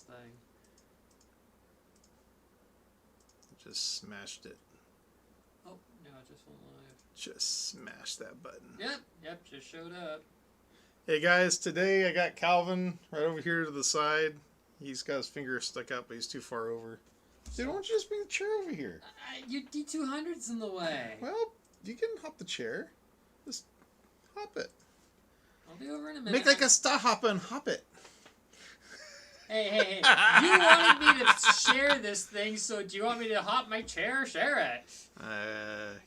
thing. Just smashed it. Oh, no, it just went live. Just smash that button. Yep, just showed up. Hey guys, today I got Calvin right over here to the side. He's got his finger stuck out, but he's too far over. Dude, why don't you just bring the chair over here? Your D200's in the way. Well, you can hop the chair. Just hop it. I'll be over in a minute. Make like a star hopper and hop it. Hey. You wanted me to share this thing, so do you want me to hop my chair? Share it.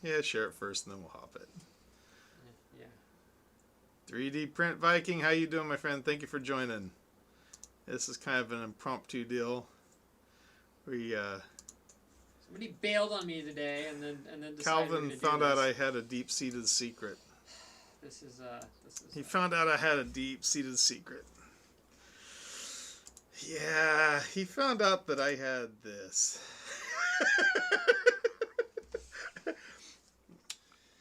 Yeah, share it first and then we'll hop it. Yeah. 3D Print Viking, how you doing, my friend? Thank you for joining. This is kind of an impromptu deal. Somebody bailed on me today, and then decided Calvin found out I had a deep-seated secret. This is He found out I had a deep-seated secret. Yeah, he found out that I had this.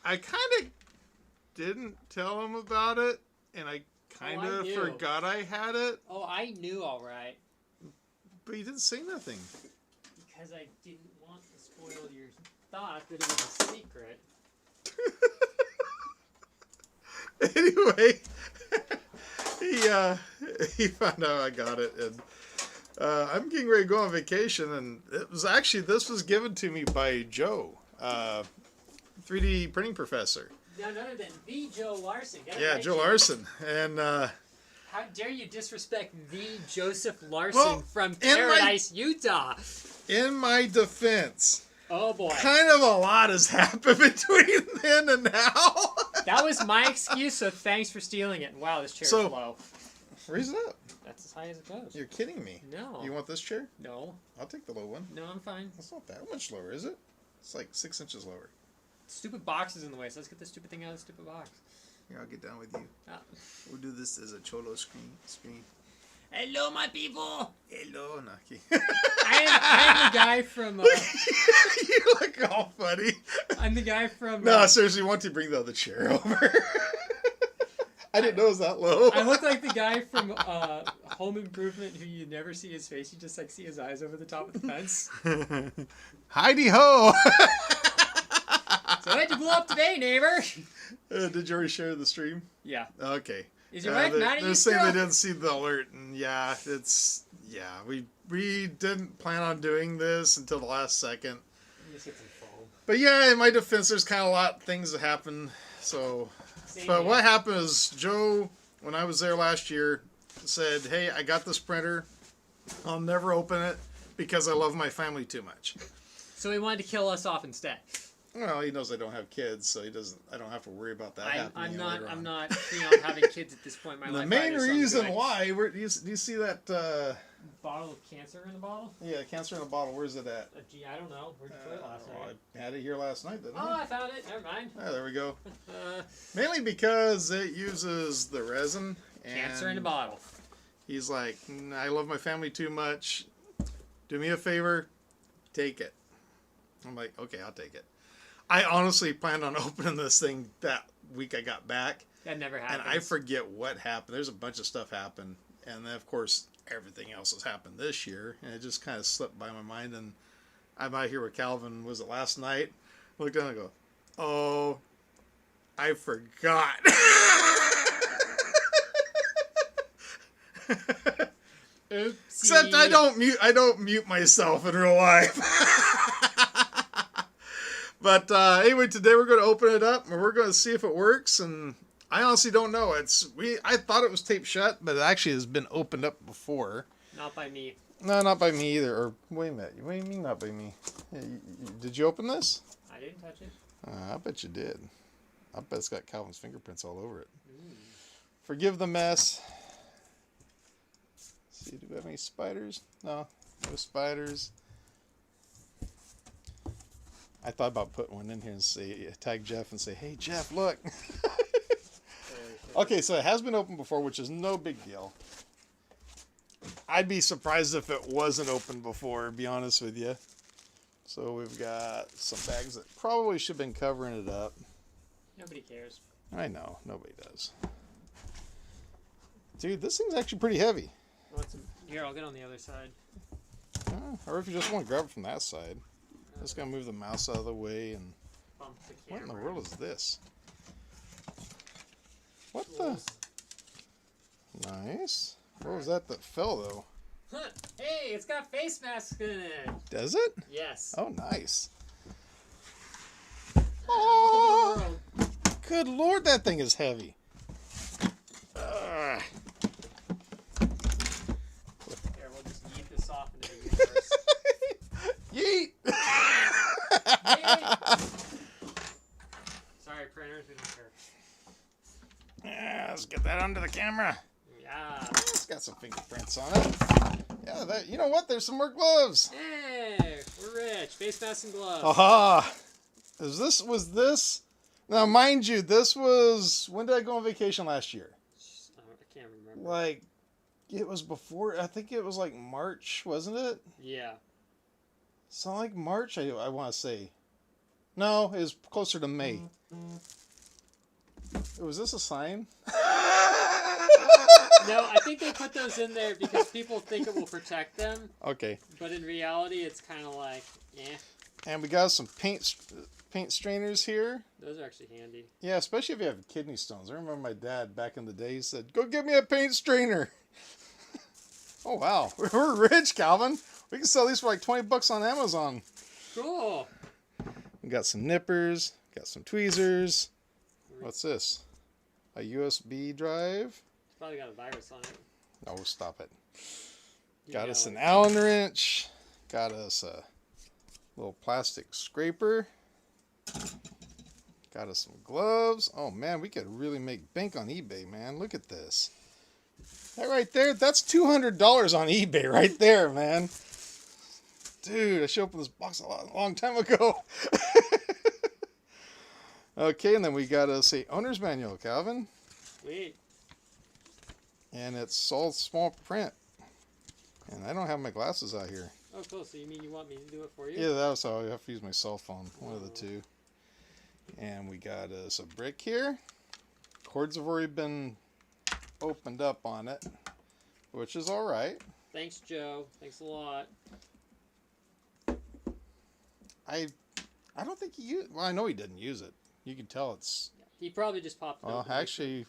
I kind of didn't tell him about it, and I kind of forgot I had it. Oh, I knew, all right. But he didn't say nothing. Because I didn't want to spoil your thought that it was a secret. Anyway, he found out I got it, and I'm getting ready to go on vacation, and this was given to me by Joe, 3D printing professor. None other than the Joe Larson. Yeah, Joe Larson, and how dare you disrespect the Joseph Larson from Paradise, Utah? In my defense, oh boy, kind of a lot has happened between then and now. That was my excuse, so thanks for stealing it. Wow, this chair is low. Raise it up. That's as high as it goes. You're kidding me. No. You want this chair? No. I'll take the low one. No, I'm fine. That's not that much lower, is it? It's like 6 inches lower. Stupid box is in the way, so let's get this stupid thing out of the stupid box. Here, I'll get down with you. Ah. We'll do this as a cholo screen. Hello, my people. Hello, Naki. I'm the guy from... You look all funny. I'm the guy from... No, seriously, why don't you bring the other chair over? I didn't know it was that low. I look like the guy from Home Improvement who you never see his face. You just see his eyes over the top of the fence. Heidi ho! So what'd you blow up today, neighbor? Did you already share the stream? Yeah. Okay. Is your wife mad at you they're still? saying they didn't see the alert, and we didn't plan on doing this until the last second. But yeah, in my defense, there's kind of a lot of things that happen. So, what happened is Joe, when I was there last year, said, "Hey, I got this printer. I'll never open it because I love my family too much." So he wanted to kill us off instead. Well, he knows I don't have kids, so he doesn't. I don't have to worry about that happening. I'm not keen on having kids at this point in my life. The main reason why, do you see that bottle of cancer in the bottle? Yeah, cancer in a bottle. Where's it at? I don't know. Where'd you put it last night? I had it here last night, didn't I? Oh, I found it. Never mind. Yeah, there we go. Mainly because it uses the resin. Cancer in a bottle. He's like, I love my family too much. Do me a favor, take it. I'm like, okay, I'll take it. I honestly planned on opening this thing that week I got back. That never happened. And I forget what happened. There's a bunch of stuff happened. And then, of course, everything else has happened this year. And it just kind of slipped by my mind. And I'm out here with Calvin, was it last night? I look down and go, oh, I forgot. Oopsie. Except I don't mute myself in real life. But anyway, today we're going to open it up and we're going to see if it works. And I honestly don't know. I thought it was taped shut, but it actually has been opened up before. Not by me. No, not by me either. Or wait a minute. What do you mean not by me? Did you open this? I didn't touch it. I bet you did. I bet it's got Calvin's fingerprints all over it. Forgive the mess. Let's see, do we have any spiders? No spiders. I thought about putting one in here and tag Jeff and say, hey, Jeff, look. Okay, so it has been opened before, which is no big deal. I'd be surprised if it wasn't opened before, to be honest with you. So we've got some bags that probably should have been covering it up. Nobody cares. I know, nobody does. Dude, this thing's actually pretty heavy. Here, I'll get on the other side. Or if you just want to grab it from that side. Just gotta move the mouse out of the way and... Bump the What camera. in the world is this? What the... Nice. What was that fell, though? Huh. Hey, it's got face masks in it. Does it? Yes. Oh, nice. Oh! Good lord, that thing is heavy. Here, we'll just yeet this off into the universe. Yeet! Sorry, printers, we don't care. Yeah, let's get that under the camera. Yeah. It's got some fingerprints on it. Yeah, that. You know what? There's some more gloves. Hey, we're rich. Face masks and gloves. Aha! Was this? Now, mind you, this was... When did I go on vacation last year? I can't remember. Like, it was before... I think it was like March, wasn't it? Yeah. So like March, I want to say. No, it was closer to May. Was this a sign? No, I think they put those in there because people think it will protect them. Okay. But in reality, it's kind of like, eh. And we got some paint strainers here. Those are actually handy. Yeah, especially if you have kidney stones. I remember my dad back in the day said, "Go get me a paint strainer." Oh wow, we're rich, Calvin. We can sell these for like $20 on Amazon. Cool. We got some nippers. Got some tweezers. What's this? A USB drive. It's probably got a virus on it. Oh, stop it. You Got know us an it. Allen wrench. Got us a little plastic scraper. Got us some gloves. Oh man, we could really make bank on eBay, man. Look at this. That right there, that's $200 on eBay right there, man. Dude, I should open this box a long time ago. Okay, and then we got us a owner's manual, Calvin. Sweet. And it's all small print. And I don't have my glasses out here. Oh, cool. So you mean you want me to do it for you? Yeah, that was how I have to use my cell phone. One of the two. And we got us a brick here. Cords have already been opened up on it, which is all right. Thanks, Joe. Thanks a lot. I don't think he used... Well, I know he didn't use it. You can tell it's... He probably just popped it open. Actually,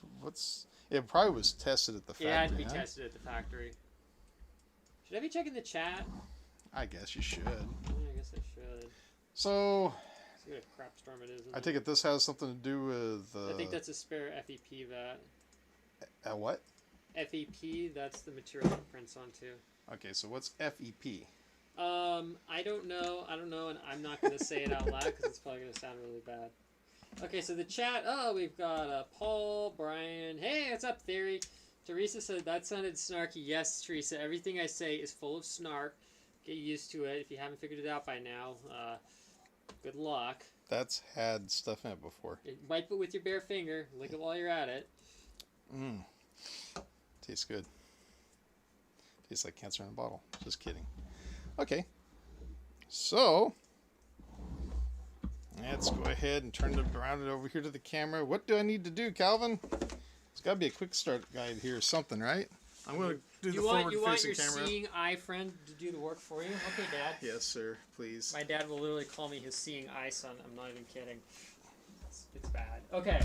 it probably was tested at the factory. It had to be huh? tested at the factory. Should I be checking the chat? I guess you should. Yeah, I guess I should. So... See what a crap storm it is. I take it this has something to do with... I think that's a spare FEP vat. A what? FEP, that's the material it prints onto. Okay, so what's FEP? I don't know, and I'm not going to say it out loud because it's probably going to sound really bad. Okay, so the chat, we've got Paul, Brian, hey, what's up, Theory? Teresa said, that sounded snarky. Yes, Teresa, everything I say is full of snark. Get used to it. If you haven't figured it out by now, good luck. That's had stuff in it before. Wipe it with your bare finger. Lick it while you're at it. Mmm. Tastes good. Tastes like cancer in a bottle. Just kidding. Okay. So, let's go ahead and turn it around over here to the camera. What do I need to do, Calvin? There's got to be a quick start guide here or something, right? I'm going to do the forward-facing camera. You want your seeing eye friend to do the work for you? Okay, Dad. Yes, sir. Please. My dad will literally call me his seeing eye son. I'm not even kidding. It's bad. Okay.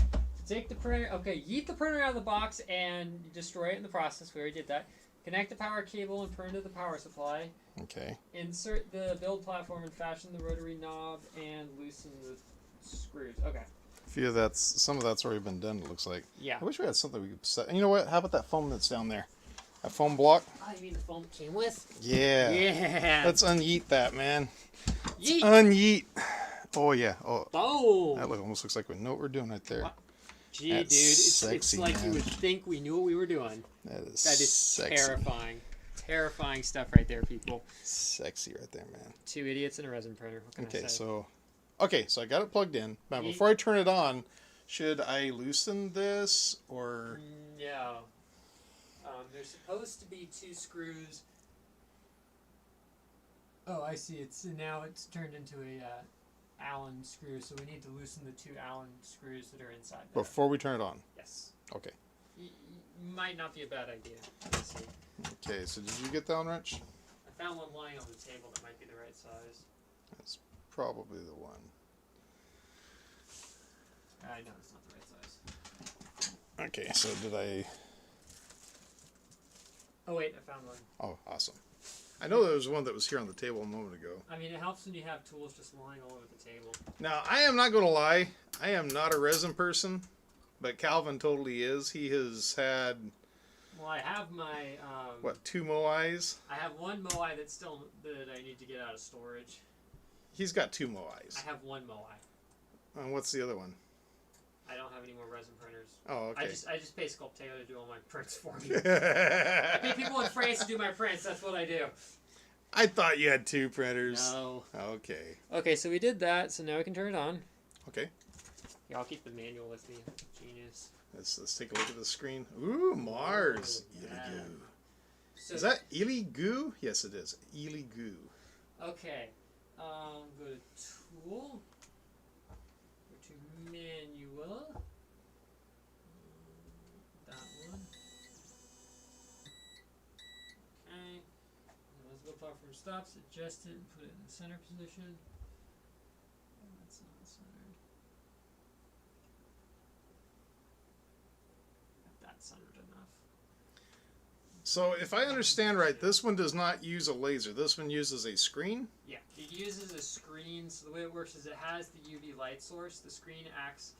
Take the printer. Okay, yeet the printer out of the box and destroy it in the process. We already did that. Connect the power cable and print to the power supply. Okay. Insert the build platform and fashion the rotary knob and loosen the screws. Okay. Some of that's already been done, it looks like. Yeah. I wish we had something we could set. You know what? How about that foam that's down there? That foam block? Oh, you mean the foam it came with? Yeah. Yeah. Let's unyeet that, man. Yeet. Unyeet. Oh, yeah. Oh. Boom. That almost looks like we know what we're doing right there. What? Gee, That's dude, it's sexy, like man. you would think we knew what we were doing. That is Sexy. terrifying. Terrifying stuff right there, people. Sexy right there, man. Two idiots and a resin printer. What can I say? So I got it plugged in. Now, before I turn it on, should I loosen this or? No. There's supposed to be two screws. Oh, I see. It's turned into a Allen screw, so we need to loosen the two Allen screws that are inside there. Before we turn it on. Yes. Okay. Might not be a bad idea. Let's see. Okay, so did you get that one, Rich? I found one lying on the table that might be the right size. That's probably the one. I know it's not the right size. Okay, so did I... Oh wait, I found one. Oh, awesome. I know there was one that was here on the table a moment ago. I mean, it helps when you have tools just lying all over the table. Now, I am not going to lie. I am not a resin person, but Calvin totally is. He has had... Well, I have my... what, 2 Moais? I have one Moai that's still... that I need to get out of storage. He's got 2 Moais. I have one Moai. And what's the other one? I don't have any more resin printers. Oh, okay. I just pay Sculpteo to do all my prints for me. I pay people in France to do my prints. That's what I do. I thought you had 2 printers. No. Okay. Okay, so we did that. So now we can turn it on. Okay. Yeah, I'll keep the manual with me. Genius. Let's take a look at the scrn. Ooh, Mars. Ooh, yeah. Elegoo. So, Is that Elegoo? Yes, it is. Elegoo. Okay. Go to Tool. Go to Manual. That one. Okay. Let's go platform stops. Adjust it and put it in the center position. That's not centered. That's centered enough. So, if I understand right, this one does not use a laser. This one uses a screen? Yeah, it uses a screen. So the way it works is it has the UV light source. The screen acts.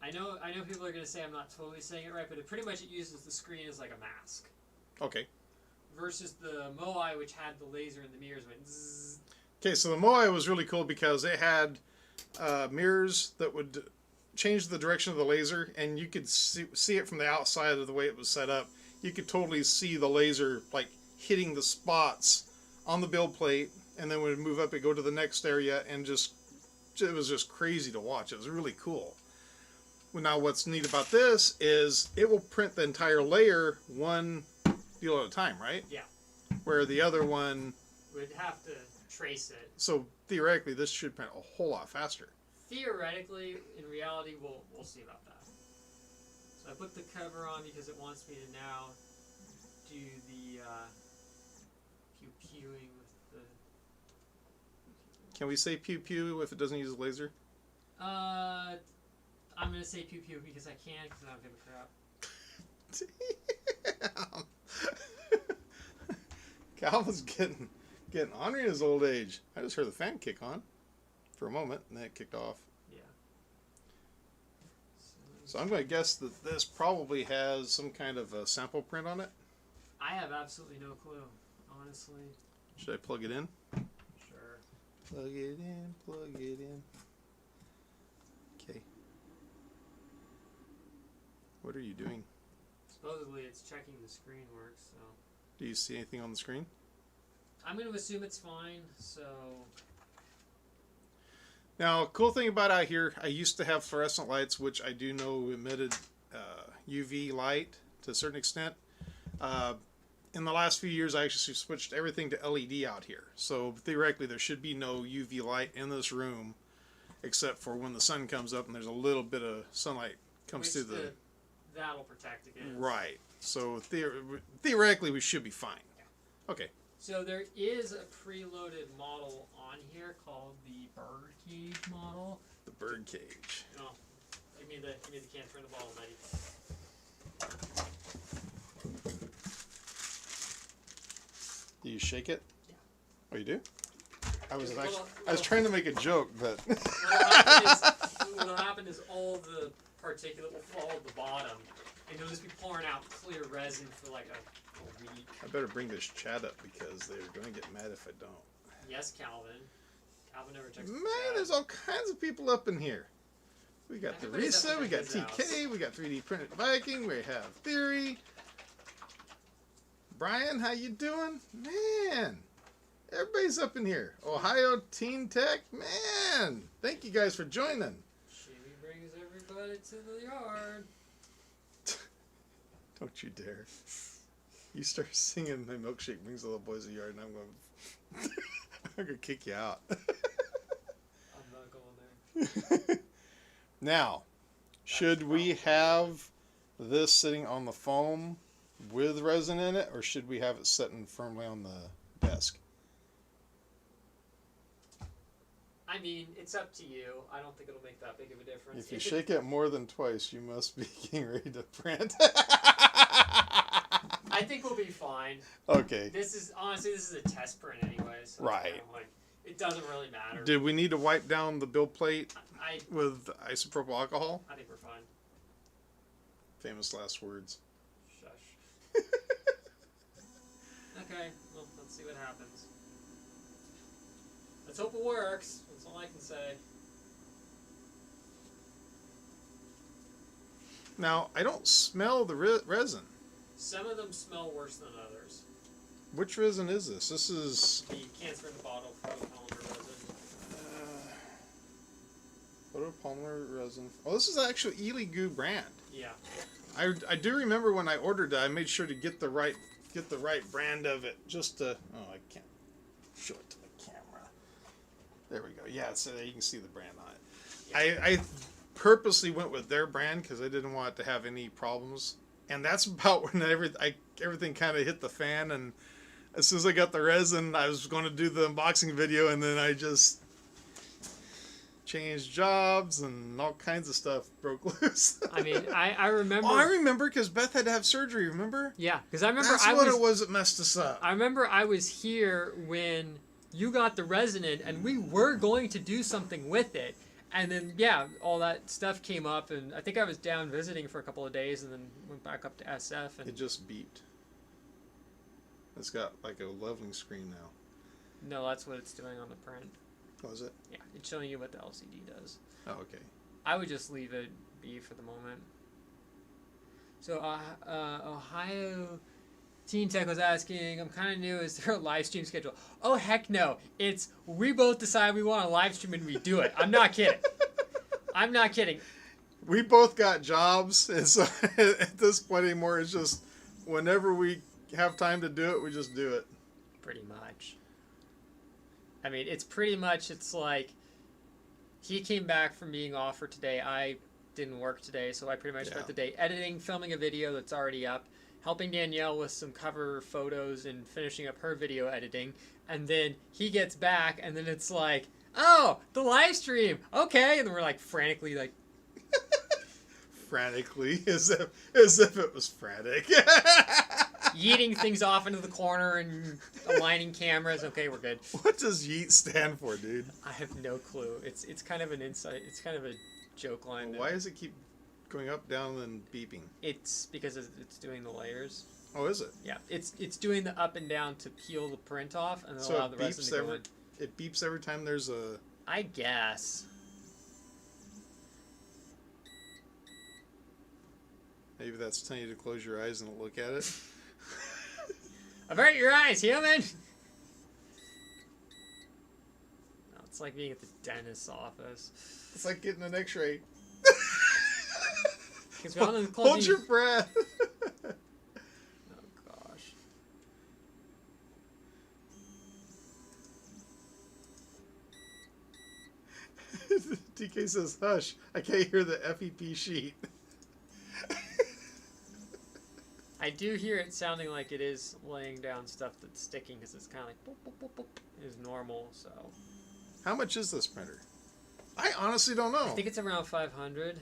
I know people are going to say I'm not totally saying it right, but pretty much it uses the screen as like a mask. Okay. Versus the Moai, which had the laser and the mirrors went zzz. Okay, so the Moai was really cool because it had mirrors that would change the direction of the laser, and you could see it from the outside of the way it was set up. You could totally see the laser like hitting the spots on the build plate, and then when it would move up, it go to the next area, and it was just crazy to watch. It was really cool. Well, now what's neat about this is it will print the entire layer one deal at a time, right? Yeah. Where the other one Would have to trace it. So theoretically, this should print a whole lot faster. Theoretically, in reality, we'll see about that. So I put the cover on because it wants me to now do the pew-pewing with the... Can we say pew pew if it doesn't use a laser? I'm going to say pew-pew because I can, because I don't give a crap. Damn. Calvin's getting ornery in his old age. I just heard the fan kick on for a moment, and then it kicked off. Yeah. So I'm going to guess that this probably has some kind of a sample print on it. I have absolutely no clue, honestly. Should I plug it in? Sure. Plug it in, plug it in. Okay. What are you doing? Supposedly it's checking the screen works, so... Do you see anything on the screen? I'm going to assume it's fine, so... Now, cool thing about out here, I used to have fluorescent lights, which I do know emitted UV light to a certain extent. In the last few years, I actually switched everything to LED out here. So theoretically, there should be no UV light in this room, except for when the sun comes up and there's a little bit of sunlight comes through the... That'll protect against. Right. So theoretically, we should be fine. Yeah. Okay. So there is a preloaded model on here called the birdcage model. The birdcage. Oh, give me the can. Turn the bottle, buddy. Do you shake it? Yeah. Oh, you do? I was trying to make a joke, but what'll happen is all the particulate will fall at the bottom, and you'll just be pouring out clear resin for like a week. I better bring this chat up because they're going to get mad if I don't. Yes, Calvin. Calvin never checks. Man, there's all kinds of people up in here. We got the Risa, we got TK, we got 3D Printed Viking, we have Theory. Brian, how you doing? Man, everybody's up in here. Ohio Teen Tech, man. Thank you guys for joining. Jimmy brings everybody to the yard. Don't you dare. You start singing My Milkshake Brings the Little Boys to the Yard, and I'm going to kick you out. I'm not going there. Now, should we have this sitting on the foam with resin in it, or should we have it sitting firmly on the desk? I mean, it's up to you. I don't think it'll make that big of a difference. If you shake it more than twice, you must be getting ready to print. I think we'll be fine. Okay. This is a test print anyway, so right. It doesn't really matter. Did we need to wipe down the bill plate with isopropyl alcohol? I think we're fine. Famous last words. Shush. Okay, well, let's see what happens. Let's hope it works. That's all I can say. Now, I don't smell the resin. Some of them smell worse than others. Which resin is this? This is... The cancer in the bottle photopolymer resin. Photopolymer resin. Oh, this is actually Elegoo brand. Yeah. I do remember when I ordered it, I made sure to get the right brand of it. Just to... Oh, I can't show it to the camera. There we go. Yeah, so you can see the brand on it. Yeah. I purposely went with their brand because I didn't want it to have any problems. And that's about when everything kind of hit the fan. And as soon as I got the resin, I was going to do the unboxing video, and then I just changed jobs and all kinds of stuff broke loose. I mean, I remember. Oh, I remember because Beth had to have surgery. Remember? Yeah, because I remember. That's what it was that messed us up. I remember I was here when you got the resin in, and we were going to do something with it. And then, yeah, all that stuff came up, and I think I was down visiting for a couple of days, and then went back up to SF. And it just beeped. It's got like a leveling screen now. No, that's what it's doing on the print. Oh, is it? Yeah, it's showing you what the LCD does. Oh, okay. I would just leave it be for the moment. So, Ohio Teen Tech was asking, I'm kind of new, is there a live stream schedule? Oh, heck no. It's, we both decide we want a live stream and we do it. I'm not kidding. I'm not kidding. We both got jobs, and so at this point anymore, it's just whenever we have time to do it, we just do it. Pretty much. I mean, it's pretty much, it's like, he came back from being off for today. I didn't work today, so I pretty much spent the day editing, filming a video that's already up, helping Danielle with some cover photos and finishing up her video editing. And then he gets back, and then it's like, oh, the live stream. Okay. And then we're like frantically like. Frantically, as if it was frantic. Yeeting things off into the corner and aligning cameras. Okay, we're good. What does yeet stand for, dude? I have no clue. It's kind of an insight. It's kind of a joke line. Well, why does it keep going up, down, and beeping? It's because it's doing the layers. Oh, is it? Yeah, it's doing the up and down to peel the print off and then allow the resin to go in. It beeps every time there's a... I guess. Maybe that's telling you to close your eyes and look at it. Avert your eyes, human! No, it's like being at the dentist's office. It's like getting an x-ray. Hold your breath. Oh, gosh. TK says, hush, I can't hear the FEP sheet. I do hear it sounding like it is laying down stuff that's sticking because it's kind of like boop, boop, boop, boop, is normal, so. How much is this printer? I honestly don't know. I think it's around 500.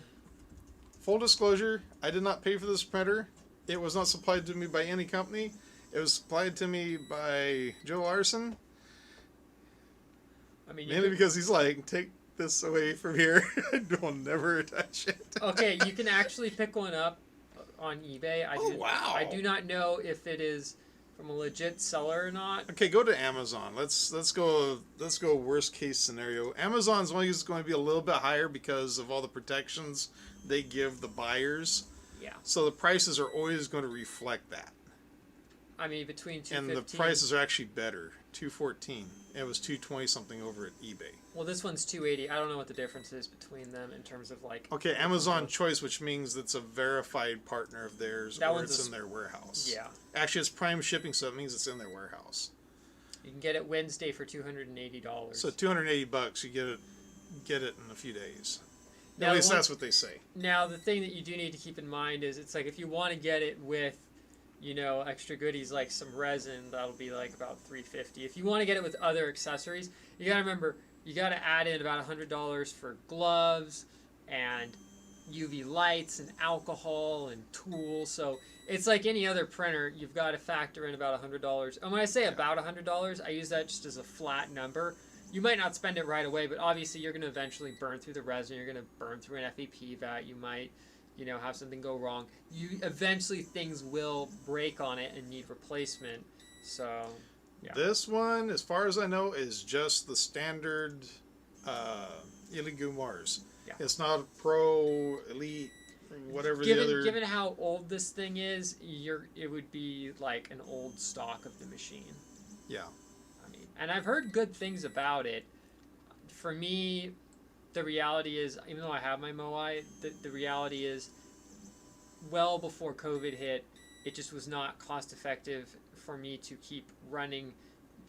Full disclosure, I did not pay for this printer. It was not supplied to me by any company. It was supplied to me by Joe Larson. I mean, mainly because he's like, take this away from here. I will never touch it. Okay, you can actually pick one up on eBay. Wow. I do not know if it is from a legit seller or not. Okay, go to Amazon. Let's go worst case scenario. Amazon's always going to be a little bit higher because of all the protections they give the buyers. Yeah. So the prices are always going to reflect that. I mean, between $215. And the prices are actually better. $214. It was $220 something over at eBay. Well, this one's $280. I don't know what the difference is between them in terms of like. Okay, Amazon Choice, which means it's a verified partner of theirs, or it's in their warehouse. Yeah. Actually, it's prime shipping, so it means it's in their warehouse. You can get it Wednesday for $280. So $280, you get it in a few days. Now, at least that's what they say. Now, the thing that you do need to keep in mind is it's like if you want to get it with you know, extra goodies like some resin, that'll be like about $350. If you want to get it with other accessories, you gotta remember you gotta add in about $100 for gloves and UV lights and alcohol and tools. So it's like any other printer, you've got to factor in about $100. And when I say about $100, I use that just as a flat number. You might not spend it right away, but obviously you're going to eventually burn through the resin. You're going to burn through an FEP vat. You might, you know, have something go wrong. Eventually things will break on it and need replacement. So, yeah. This one, as far as I know, is just the standard Elegoo Mars. Yeah. It's not Pro, Elite, whatever the other. Given how old this thing is, it would be like an old stock of the machine. Yeah. I mean, and I've heard good things about it. For me, the reality is, even though I have my Moai, the reality is, well before COVID hit, it just was not cost effective for me to keep running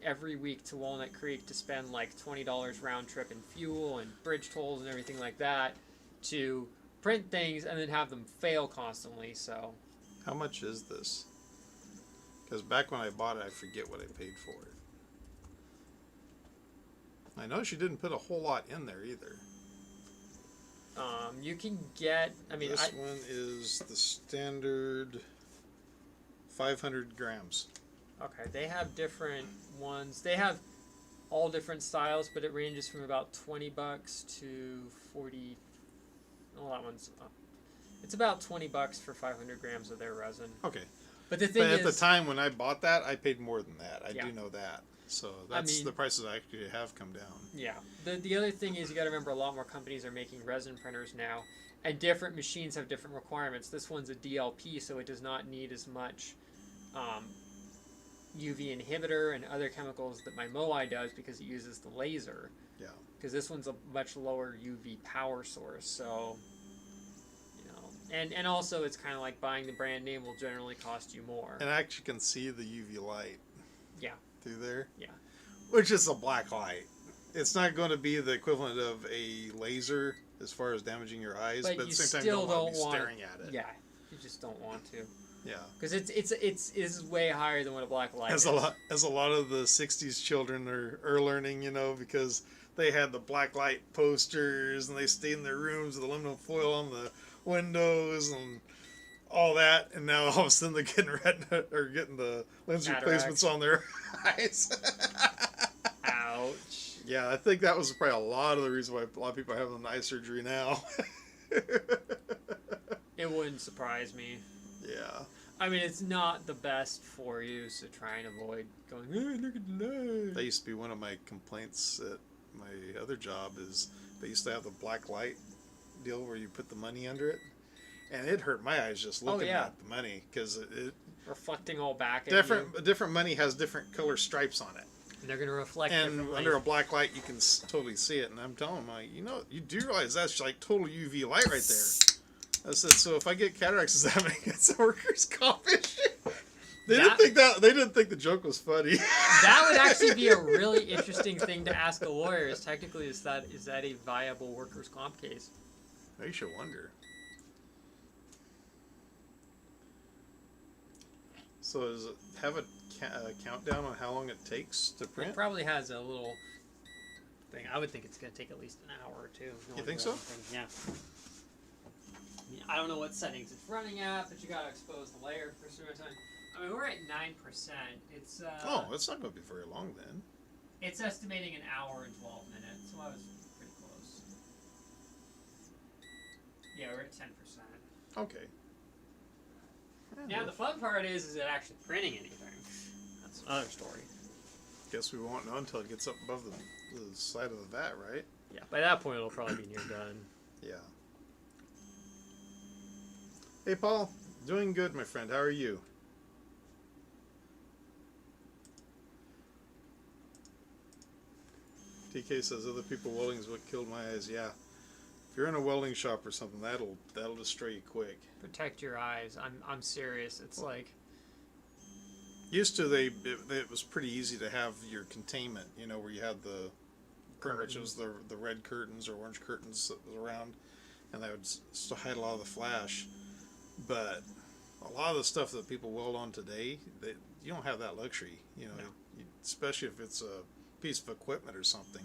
every week to Walnut Creek to spend like $20 round trip in fuel and bridge tolls and everything like that to print things and then have them fail constantly. So how much is this? Because back when I bought it, I forget what I paid for it. I know she didn't put a whole lot in there either. You can get, I mean, this one is the standard 500 grams. Okay, they have different ones. They have all different styles, but it ranges from about $20 to 40. Oh, that one's up. It's about $20 for 500 grams of their resin. Okay, but the thing is, at the time when I bought that, I paid more than that. I do know that. So that's the prices I actually have come down. Yeah. The other thing is you got to remember a lot more companies are making resin printers now, and different machines have different requirements. This one's a DLP, so it does not need as much UV inhibitor and other chemicals that my Moai does because it uses the laser. Yeah. Because this one's a much lower UV power source, so you know, and also it's kind of like buying the brand name will generally cost you more. And I actually can see the UV light. Yeah. Through there. Yeah. Which is a black light. It's not going to be the equivalent of a laser as far as damaging your eyes, but at the same time, you don't want to be staring at it. Yeah. You just don't want to. Yeah, because it's way higher than what a black light is. As a lot of the '60s children are learning, you know, because they had the black light posters and they stayed in their rooms with aluminum foil on the windows and all that, and now all of a sudden they're getting retina or getting the lens replacements on their eyes. Ouch. Yeah, I think that was probably a lot of the reason why a lot of people are having eye surgery now. It wouldn't surprise me. Yeah. I mean, it's not the best for you, so try and avoid going, hey, look at the light. That used to be one of my complaints at my other job is they used to have the black light deal where you put the money under it. And it hurt my eyes just looking at the money because it reflecting all back at you. Different money has different color stripes on it. And they're going to reflect and under a black light, you can totally see it. And I'm telling them, like, you know, you do realize that's like total UV light right there. I said, so if I get cataracts, does that make it a workers' comp issue? They didn't think the joke was funny. That would actually be a really interesting thing to ask a lawyer. Is technically is that a viable workers' comp case? I should wonder. So does it have a countdown on how long it takes to print? It probably has a little thing. I would think it's going to take at least an hour or two. You think so? Yeah. I don't know what settings it's running at, but you got to expose the layer for a certain time. I mean, we're at 9%. It's oh, it's not going to be very long then. It's estimating an hour and 12 minutes, so I was pretty close. Yeah, we're at 10%. Okay. Now the fun part is it actually printing anything? That's another story. Guess we won't know until it gets up above the side of the vat, right? Yeah, by that point it'll probably be near done. Yeah. Hey Paul, doing good, my friend. How are you? TK says other people welding is what killed my eyes. Yeah. If you're in a welding shop or something, that'll destroy you quick. Protect your eyes. I'm serious. It's like used to it was pretty easy to have your containment, you know, where you had the pretty much it was the red curtains or orange curtains that was around, and that would still hide a lot of the flash. But a lot of the stuff that people weld on today, you don't have that luxury. You know, No. Especially if it's a piece of equipment or something.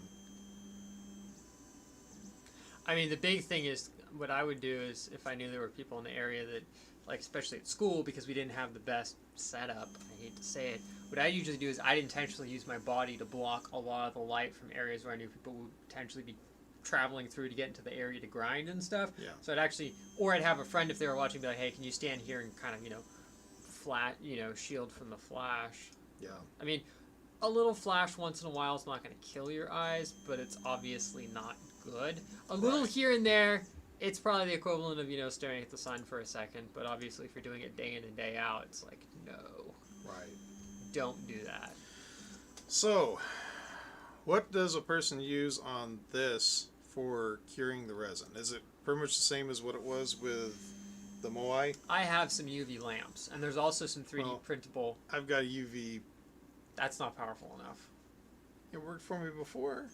I mean, the big thing is, what I would do is, if I knew there were people in the area that, like, especially at school, because we didn't have the best setup, I hate to say it, what I usually do is I'd intentionally use my body to block a lot of the light from areas where I knew people would potentially be traveling through to get into the area to grind and stuff. Yeah. So I'd actually, or I'd have a friend, if they were watching, be like, hey, can you stand here and kind of, you know, shield from the flash. Yeah. I mean, a little flash once in a while is not going to kill your eyes, but it's obviously not good. A little here and there, it's probably the equivalent of, you know, staring at the sun for a second, but obviously if you're doing it day in and day out, it's like, no. Right. Don't do that. So, what does a person use on this for curing the resin? Is it pretty much the same as what it was with the Moai? I have some UV lamps, and there's also some 3D printable. I've got a UV. That's not powerful enough. It worked for me before.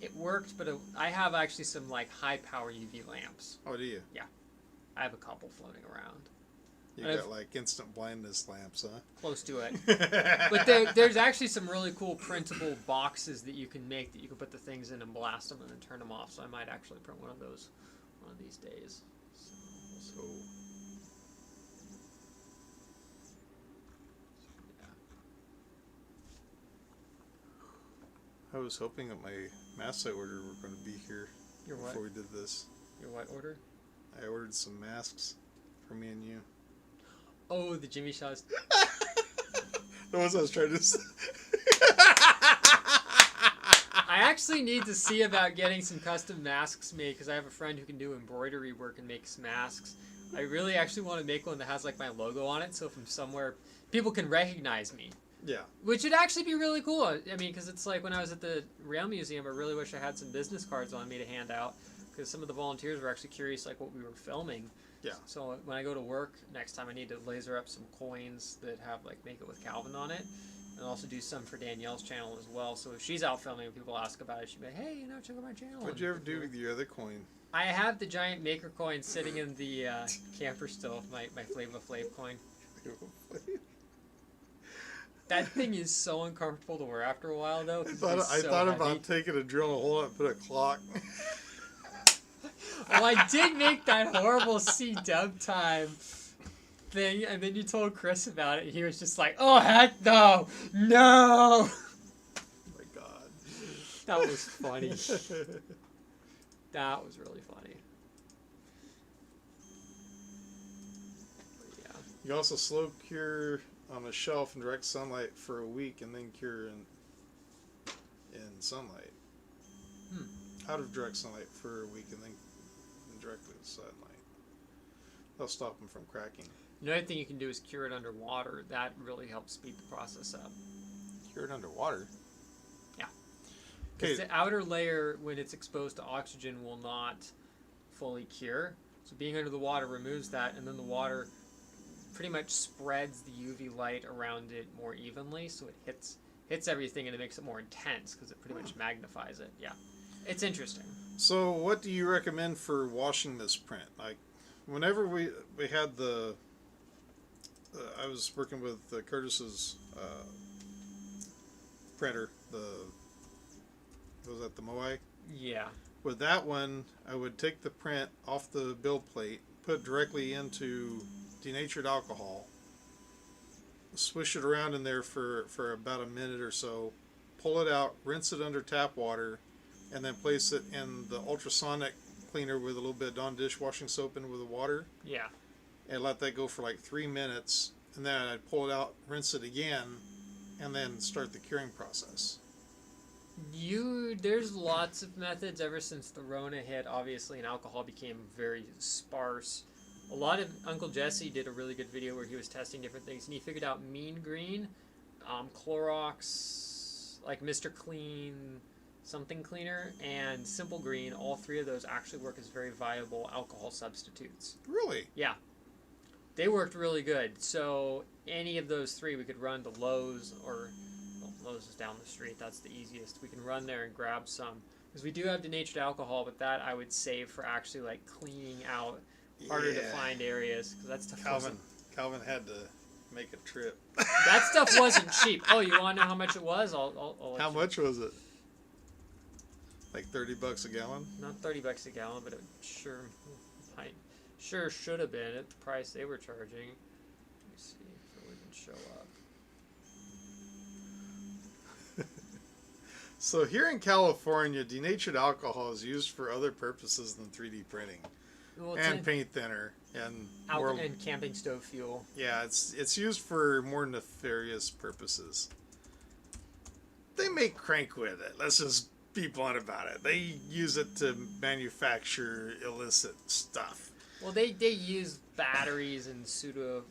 It worked, but I have actually some like high power UV lamps. Oh, do you? Yeah, I have a couple floating around. You got like instant blindness lamps, huh? Close to it. But there's actually some really cool printable boxes that you can make that you can put the things in and blast them and then turn them off. So I might actually print one of those one of these days. So I was hoping that my masks I ordered were going to be here before we did this. Your what order? I ordered some masks for me and you. Oh, the Jimmy Shaw's. The ones I was trying to say. I actually need to see about getting some custom masks made because I have a friend who can do embroidery work and makes masks. I really actually want to make one that has like my logo on it, so from somewhere people can recognize me. Yeah. Which would actually be really cool. I mean, because it's like when I was at the Rail Museum, I really wish I had some business cards on me to hand out because some of the volunteers were actually curious like what we were filming. Yeah. So when I go to work next time, I need to laser up some coins that have like Make It With Calvin on it. And also do some for Danielle's channel as well. So if she's out filming and people ask about it, she'd be like, hey, you know, check out my channel. What'd you ever do with your other coin? I have the giant maker coin sitting in the camper still, my Flava Flav coin. That thing is so uncomfortable to wear after a while, though. I thought about taking a drill and a hole and put a clock. Well, I did make that horrible C-dub time thing, and then you told Chris about it, and he was just like, oh, heck no! No! Oh my god. That was funny. That was really funny. But yeah. You also slow cure on a shelf in direct sunlight for a week and then cure in sunlight. Out of direct sunlight for a week and then directly to sunlight. That'll stop them from cracking. Another thing you can do is cure it underwater. That really helps speed the process up. Cure it underwater? Yeah. Okay. The outer layer, when it's exposed to oxygen, will not fully cure. So being under the water removes that, and then the water pretty much spreads the UV light around it more evenly, so it hits everything and it makes it more intense because it pretty much magnifies it. Yeah. It's interesting. So what do you recommend for washing this print? Like, whenever we had the... I was working with Curtis's printer, was that the Moai? Yeah. With that one, I would take the print off the build plate, put it directly into denatured alcohol, swish it around in there for about a minute or so, pull it out, rinse it under tap water, and then place it in the ultrasonic cleaner with a little bit of Dawn dishwashing soap in with the water. Yeah. And let that go for like 3 minutes, and then I'd pull it out, rinse it again, and then start the curing process. There's lots of methods ever since the Rona hit, obviously, and alcohol became very sparse. A lot of Uncle Jesse did a really good video where he was testing different things, and he figured out Mean Green, Clorox, like Mr. Clean, something cleaner, and Simple Green. All three of those actually work as very viable alcohol substitutes. Really? Yeah. They worked really good. So any of those three, we could run to Lowe's, or well, Lowe's is down the street. That's the easiest. We can run there and grab some. Because we do have denatured alcohol, but that I would save for actually like cleaning out harder to find areas. Because that's tough. Calvin had to make a trip. That stuff wasn't cheap. Oh, you want to know how much it was? I'll let How you. much was it? Like $30 a gallon? Not $30 a gallon, but it sure should have been at the price they were charging. Let me see if it would even show up. So here in California, denatured alcohol is used for other purposes than 3D printing and paint thinner and and camping stove fuel. Yeah, it's used for more nefarious purposes. They make crank with it. Let's just be blunt about it. They use it to manufacture illicit stuff. Well, they use batteries and Sudafed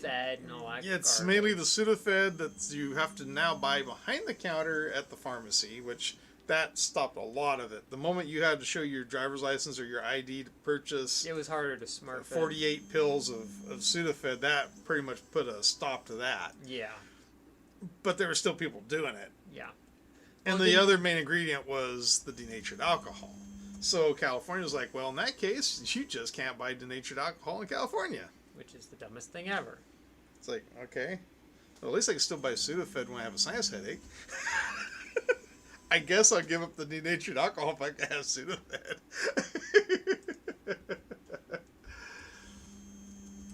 and all that. Yeah, it's garbage. mainly the Sudafed that you have to now buy behind the counter at the pharmacy, which that stopped a lot of it. The moment you had to show your driver's license or your ID to purchase, it was harder to smart 48 pills of Sudafed, that pretty much put a stop to that. Yeah. But there were still people doing it. Yeah. And the other main ingredient was the denatured alcohol. So California was like, well, in that case, you just can't buy denatured alcohol in California. Which is the dumbest thing ever. It's like, okay. Well, at least I can still buy Sudafed when I have a sinus headache. I guess I'll give up the denatured alcohol if I can have Sudafed.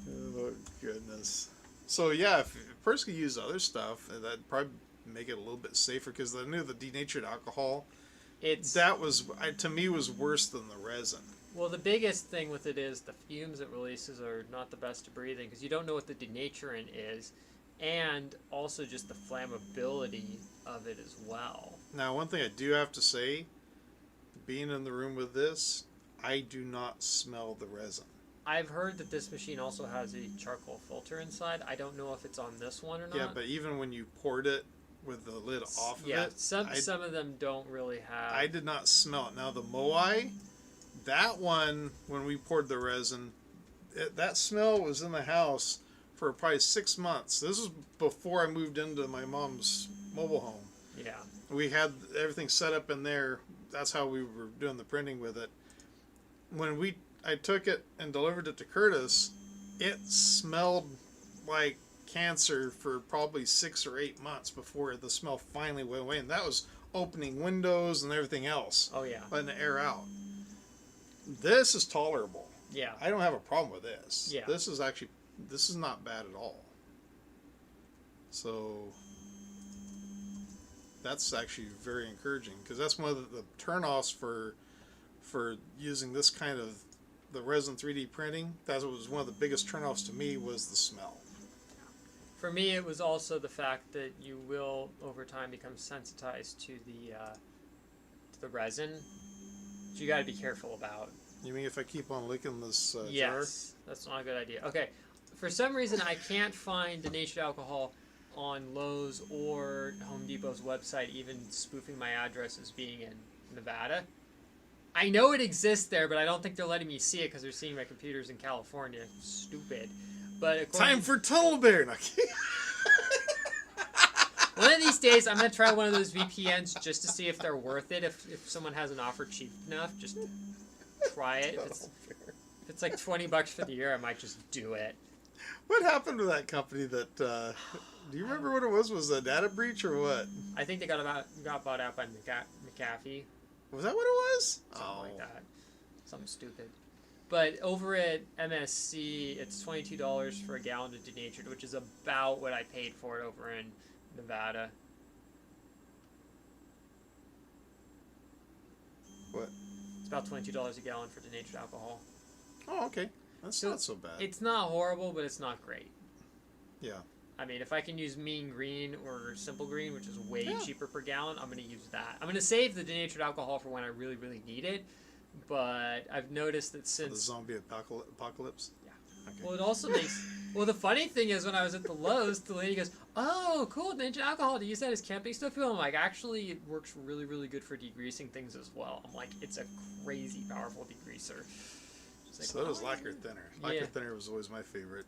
Oh, goodness. So, yeah, if a person could use other stuff, that'd probably make it a little bit safer, because I knew the denatured alcohol, to me, was worse than the resin. Well, the biggest thing with it is the fumes it releases are not the best to breathe in, because you don't know what the denaturant is, and also just the flammability of it as well. Now, one thing I do have to say, being in the room with this, I do not smell the resin. I've heard that this machine also has a charcoal filter inside. I don't know if it's on this one or not. Yeah, but even when you poured it with the lid off of it, some of them don't really have. I did not smell it. Now the Moai, that one, when we poured the resin, that smell was in the house for probably 6 months. This was before I moved into my mom's mobile home. Yeah. We had everything set up in there. That's how we were doing the printing with it. When I took it and delivered it to Curtis, it smelled like cancer for probably 6 or 8 months before the smell finally went away. And that was opening windows and everything else. Oh, yeah. Letting the air out. This is tolerable. Yeah. I don't have a problem with this. Yeah. This is not bad at all. So that's actually very encouraging, because that's one of the turnoffs for using this kind of the resin 3D printing. That was one of the biggest turnoffs to me, was the smell. For me, it was also the fact that you will over time become sensitized to the resin, which you got to be careful about. You mean if I keep on licking this jar? Yes, that's not a good idea. Okay, for some reason I can't find denatured alcohol on Lowe's or Home Depot's website, even spoofing my address as being in Nevada. I know it exists there, but I don't think they're letting me see it because they're seeing my computers in California. Stupid. But time for Tunnel Bear. One of these days, I'm going to try one of those VPNs just to see if they're worth it. If someone has an offer cheap enough, just try it. If it's like $20 for the year, I might just do it. What happened to that company that... do you remember what it was? Was it a data breach or what? I think they got bought out by McAfee. Was that what it was? Something like that. Something stupid. But over at MSC, it's $22 for a gallon of denatured, which is about what I paid for it over in Nevada. What? It's about $22 a gallon for denatured alcohol. Oh, okay. That's not so bad. It's not horrible, but it's not great. Yeah. I mean, if I can use Mean Green or Simple Green, which is way cheaper per gallon, I'm going to use that. I'm going to save the denatured alcohol for when I really, really need it. But I've noticed that since... The zombie apocalypse? Yeah. Okay. Well, it also makes... Well, the funny thing is, when I was at the Lowe's, the lady goes, "Oh, cool, denatured alcohol. Do you use that as camping stove fuel?" I'm like, actually, it works really, really good for degreasing things as well. I'm like, it's a crazy powerful degreaser. Like, so does lacquer thinner. Lacquer thinner was always my favorite.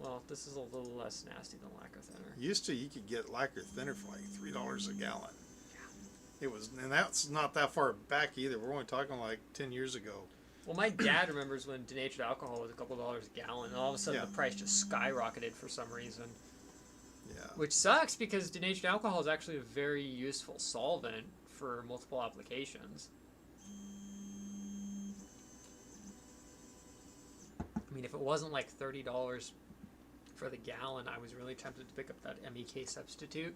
Well, this is a little less nasty than lacquer thinner. Used to, you could get lacquer thinner for like $3 a gallon. Yeah. It was, and that's not that far back either. We're only talking like 10 years ago. Well, my dad remembers when denatured alcohol was a couple dollars a gallon, and all of a sudden the price just skyrocketed for some reason. Yeah. Which sucks because denatured alcohol is actually a very useful solvent for multiple applications. I mean, if it wasn't like $30 for the gallon, I was really tempted to pick up that MEK substitute,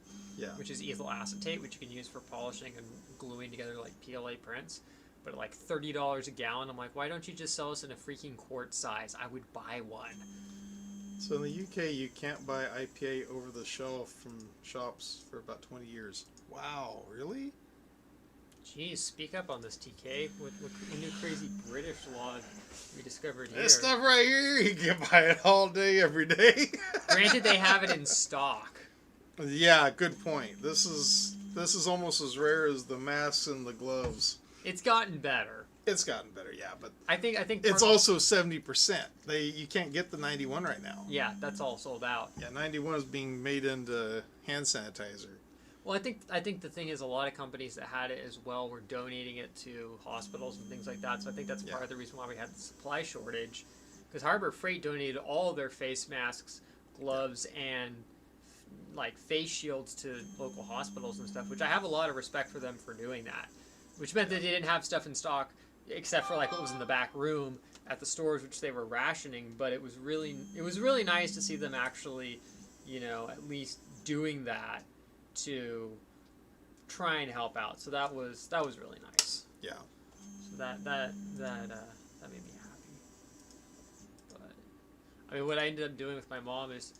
which is ethyl acetate, which you can use for polishing and gluing together like PLA prints. But at like $30 a gallon, I'm like, why don't you just sell us in a freaking quart size? I would buy one. So in the UK, you can't buy IPA over the shelf from shops for about 20 years. Wow, really? Jeez, speak up on this, TK. What new crazy British law we discovered here? This stuff right here, you can buy it all day, every day. Granted, they have it in stock. Yeah, good point. This is almost as rare as the masks and the gloves. It's gotten better. It's gotten better, yeah, but I think it's also 70%. You can't get the 91 right now. Yeah, that's all sold out. Yeah, 91 is being made into hand sanitizer. Well, I think the thing is a lot of companies that had it as well were donating it to hospitals and things like that. So I think that's part of the reason why we had the supply shortage, because Harbor Freight donated all of their face masks, gloves, and like face shields to local hospitals and stuff, which I have a lot of respect for them for doing that. Which meant that they didn't have stuff in stock except for like what was in the back room at the stores, which they were rationing. But it was really nice to see them actually, at least doing that to try and help out. So that was really nice. Yeah. So that made me happy. But I mean, what I ended up doing with my mom is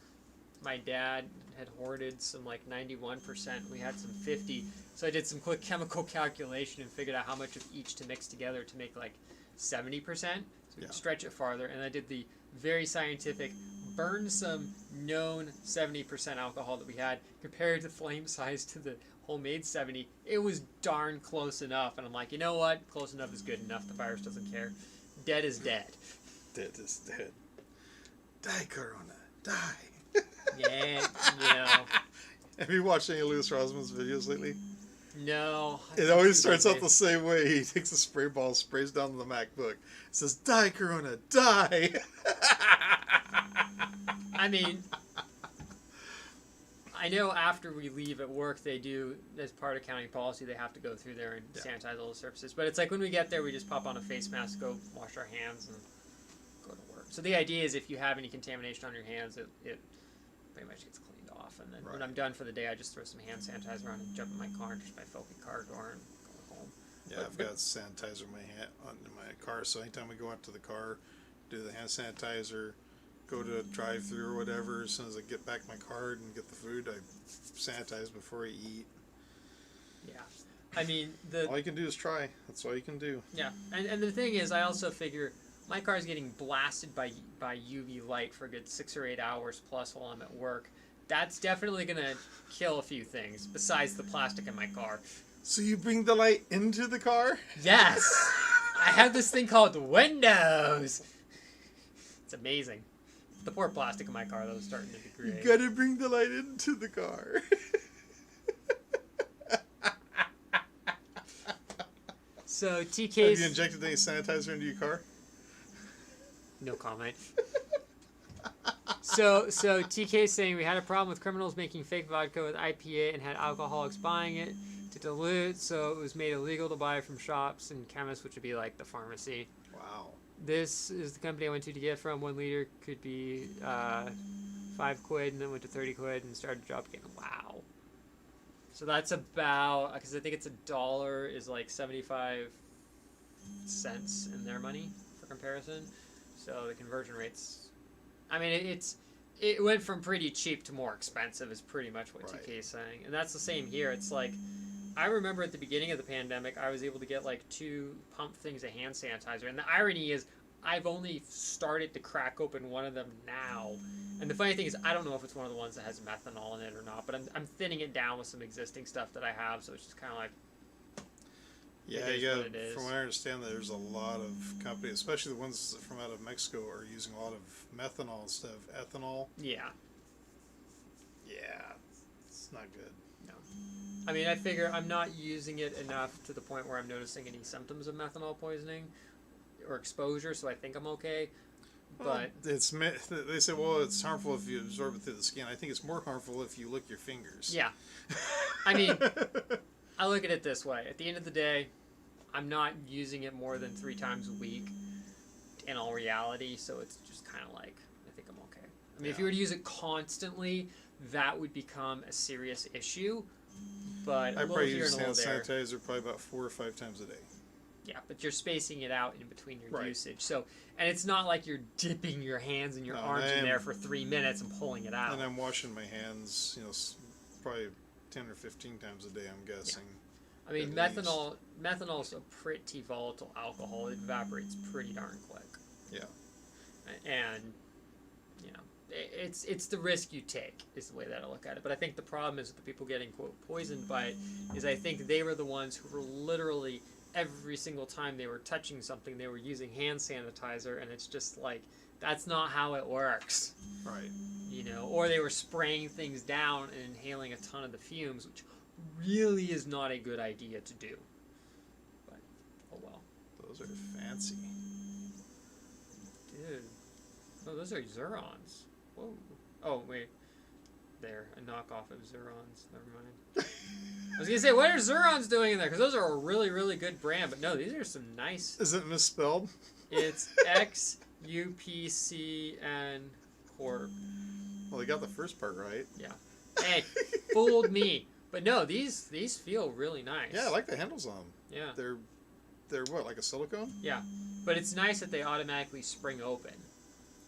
my dad had hoarded some like 91%. We had some 50. So I did some quick chemical calculation and figured out how much of each to mix together to make like 70%. So we could stretch it farther. And I did the very scientific burn some known 70% alcohol that we had, compared the flame size to the homemade 70. It was darn close enough. And I'm like, you know what? Close enough is good enough. The virus doesn't care. Dead is dead. Dead is dead. Die, Corona. Die. Yeah, Have you watched any of Louis Rosman's videos lately? No. It always starts out the same way. He takes a spray ball, sprays down the MacBook. It says, die, Corona, die. I mean, I know after we leave at work, they do, as part of county policy, they have to go through there and sanitize all the surfaces. But it's like when we get there, we just pop on a face mask, go wash our hands, and go to work. So the idea is if you have any contamination on your hands, it pretty much gets cleaned off. And then when I'm done for the day, I just throw some hand sanitizer on and jump in my car and just my filthy car door and go home. Yeah, I've got sanitizer in my car, so anytime we go out to the car, do the hand sanitizer, go to a drive-thru or whatever, as soon as I get back my car and get the food, I sanitize before I eat. Yeah. I mean, all you can do is try. That's all you can do. Yeah, and the thing is, I also figure my car's getting blasted by UV light for a good 6 or 8 hours plus while I'm at work. That's definitely going to kill a few things besides the plastic in my car. So you bring the light into the car? Yes! I have this thing called Windows! It's amazing. The poor plastic in my car, though, is starting to degrade. You gotta bring the light into the car. So TK's... Have you injected any sanitizer into your car? No comment. So TK's saying we had a problem with criminals making fake vodka with IPA and had alcoholics buying it to dilute, so it was made illegal to buy from shops and chemists, which would be like the pharmacy. Wow. This is the company I went to get from. 1 liter could be £5, and then went to 30 quid and started dropping. Wow. So that's about, because I think it's $1 is like 75 cents in their money for comparison. So the conversion rates, I mean, it went from pretty cheap to more expensive is pretty much what TK is saying. And that's the same here. It's like, I remember at the beginning of the pandemic, I was able to get like 2 pump things of hand sanitizer. And the irony is, I've only started to crack open one of them now. And the funny thing is, I don't know if it's one of the ones that has methanol in it or not, but I'm thinning it down with some existing stuff that I have, so it's just kind of like, yeah, from what I understand, there's a lot of companies, especially the ones from out of Mexico, are using a lot of methanol instead of ethanol. Yeah. Yeah, it's not good. No. I mean, I figure I'm not using it enough to the point where I'm noticing any symptoms of methanol poisoning. or exposure, so I think I'm okay. But they say, well, it's harmful if you absorb it through the skin. I think it's more harmful if you lick your fingers. Yeah. I mean, I look at it this way. At the end of the day, I'm not using it more than 3 times a week in all reality, so it's just kind of like, I think I'm okay. I mean, if you were to use it constantly, that would become a serious issue. But I probably use hand sanitizer probably about 4 or 5 times a day. Yeah, but you're spacing it out in between your right. usage. So, and it's not like you're dipping your hands and your arms in there for 3 minutes and pulling it out. And I'm washing my hands, probably 10 or 15 times a day, I'm guessing. Yeah. I mean, methanol's a pretty volatile alcohol. It evaporates pretty darn quick. Yeah. And, it's the risk you take is the way that I look at it. But I think the problem is with the people getting, quote, poisoned by it is I think they were the ones who were literally every single time they were touching something, they were using hand sanitizer, and it's just like, that's not how it works. Right. Or they were spraying things down and inhaling a ton of the fumes, which really is not a good idea to do. But, oh well. Those are fancy. Dude. Oh, those are Zurons. Whoa. Oh, wait. They're a knockoff of Zurons. Never mind. I was going to say, what are Zurons doing in there? Because those are a really, really good brand. But no, these are some nice... Is it misspelled? It's XUPCN Corp. Well, they got the first part right. Yeah. Hey, fooled me. But no, these feel really nice. Yeah, I like the handles on them. Yeah. They're what, like a silicone? Yeah. But it's nice that they automatically spring open.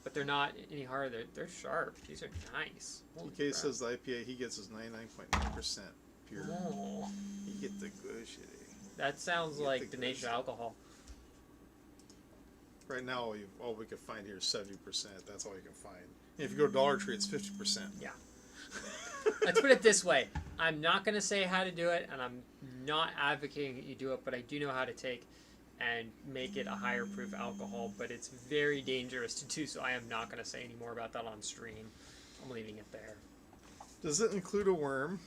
But they're not any harder. They're sharp. These are nice. TK says the IPA he gets is 99.9% pure. Oh. You get the good shit. That sounds like denatured alcohol. Right now, all we can find here is 70%. That's all you can find. And if you go to Dollar Tree, it's 50%. Yeah. Let's put it this way. I'm not going to say how to do it, and I'm not advocating that you do it, but I do know how to take and make it a higher proof alcohol, but it's very dangerous to do, so I am not going to say any more about that on stream. I'm leaving it there. Does it include a worm?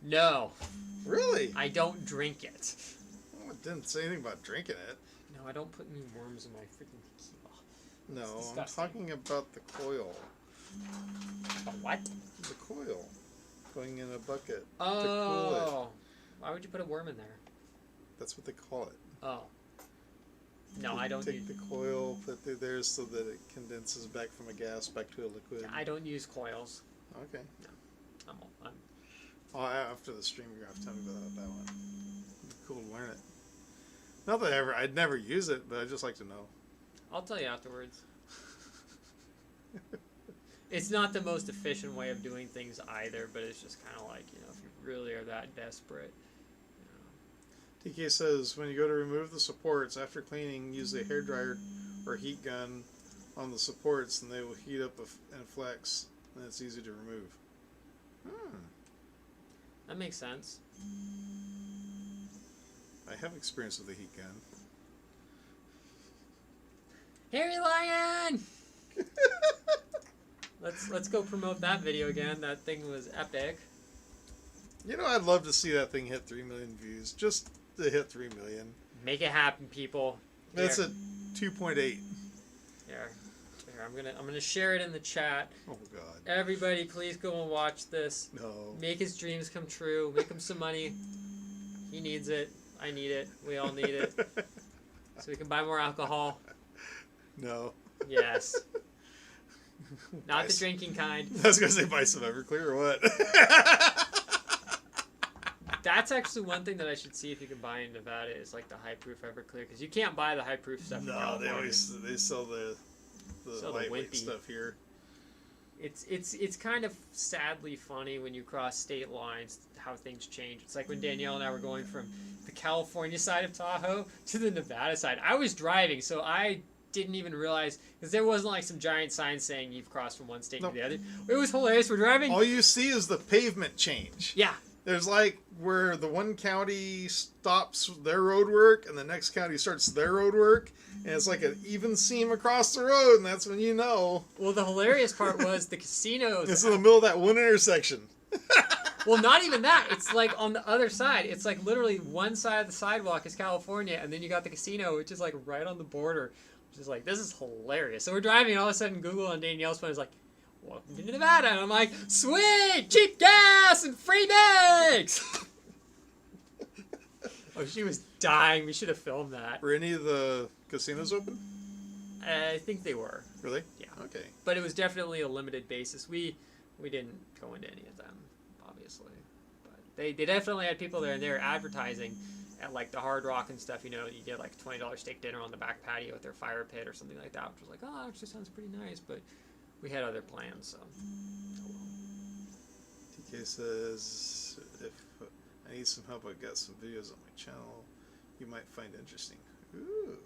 No. Really? I don't drink it. Oh, it didn't say anything about drinking it. No, I don't put any worms in my freaking tequila. No, I'm talking about the coil. The what? The coil. Going in a bucket to cool it. Why would you put a worm in there? That's what they call it. Oh. No, I don't take the coil, put it there so that it condenses back from a gas back to a liquid. I don't use coils. Okay. No. I'm after the stream, you're going to have to tell me about that one. It'd be cool to learn it. Not that I'd never use it, but I'd just like to know. I'll tell you afterwards. It's not the most efficient way of doing things either, but it's just kind of like, if you really are that desperate. TK says, when you go to remove the supports, after cleaning, use a hairdryer or heat gun on the supports, and they will heat up and flex, and it's easy to remove. That makes sense. I have experience with a heat gun. Hairy Lion! Let's go promote that video again. That thing was epic. I'd love to see that thing hit 3 million views. Just to hit 3 million. Make it happen, people. That's at 2.8. Here, I'm gonna share it in the chat. Oh God. Everybody, please go and watch this. No. Make his dreams come true. Make him some money. He needs it. I need it. We all need it. So we can buy more alcohol. No. Yes. Not the drinking kind. I was going to say buy some Everclear or what? That's actually one thing that I should see if you can buy in Nevada is like the high proof Everclear, because you can't buy the high proof stuff. No, they sell the lightweight stuff here. It's kind of sadly funny when you cross state lines how things change. It's like when Danielle and I were going from the California side of Tahoe to the Nevada side. I was driving, so I didn't even realize, because there wasn't like some giant sign saying you've crossed from one state to the other. It was hilarious. We're driving. All you see is the pavement change. Yeah. There's like where the one county stops their road work and the next county starts their road work, and it's like an even seam across the road, and that's when you know. Well, the hilarious part was the casinos. It's in the middle of that one intersection. Well, not even that. It's like on the other side. It's like literally one side of the sidewalk is California, and then you got the casino, which is like right on the border. Which is like, this is hilarious. So we're driving, and all of a sudden Google on Danielle's phone is like, welcome to Nevada. And I'm like, sweet! Cheap gas and free bags! Oh, she was dying. We should have filmed that. Were any of the casinos open? I think they were. Really? Yeah. Okay. But it was definitely a limited basis. We didn't go into any of them, obviously. But they definitely had people there, and they were advertising at like the Hard Rock and stuff. You know, you get like $20 steak dinner on the back patio with their fire pit or something like that, which was like, oh, it just sounds pretty nice. But we had other plans, so. TK says, if I need some help, I've got some videos on my channel you might find interesting. Ooh.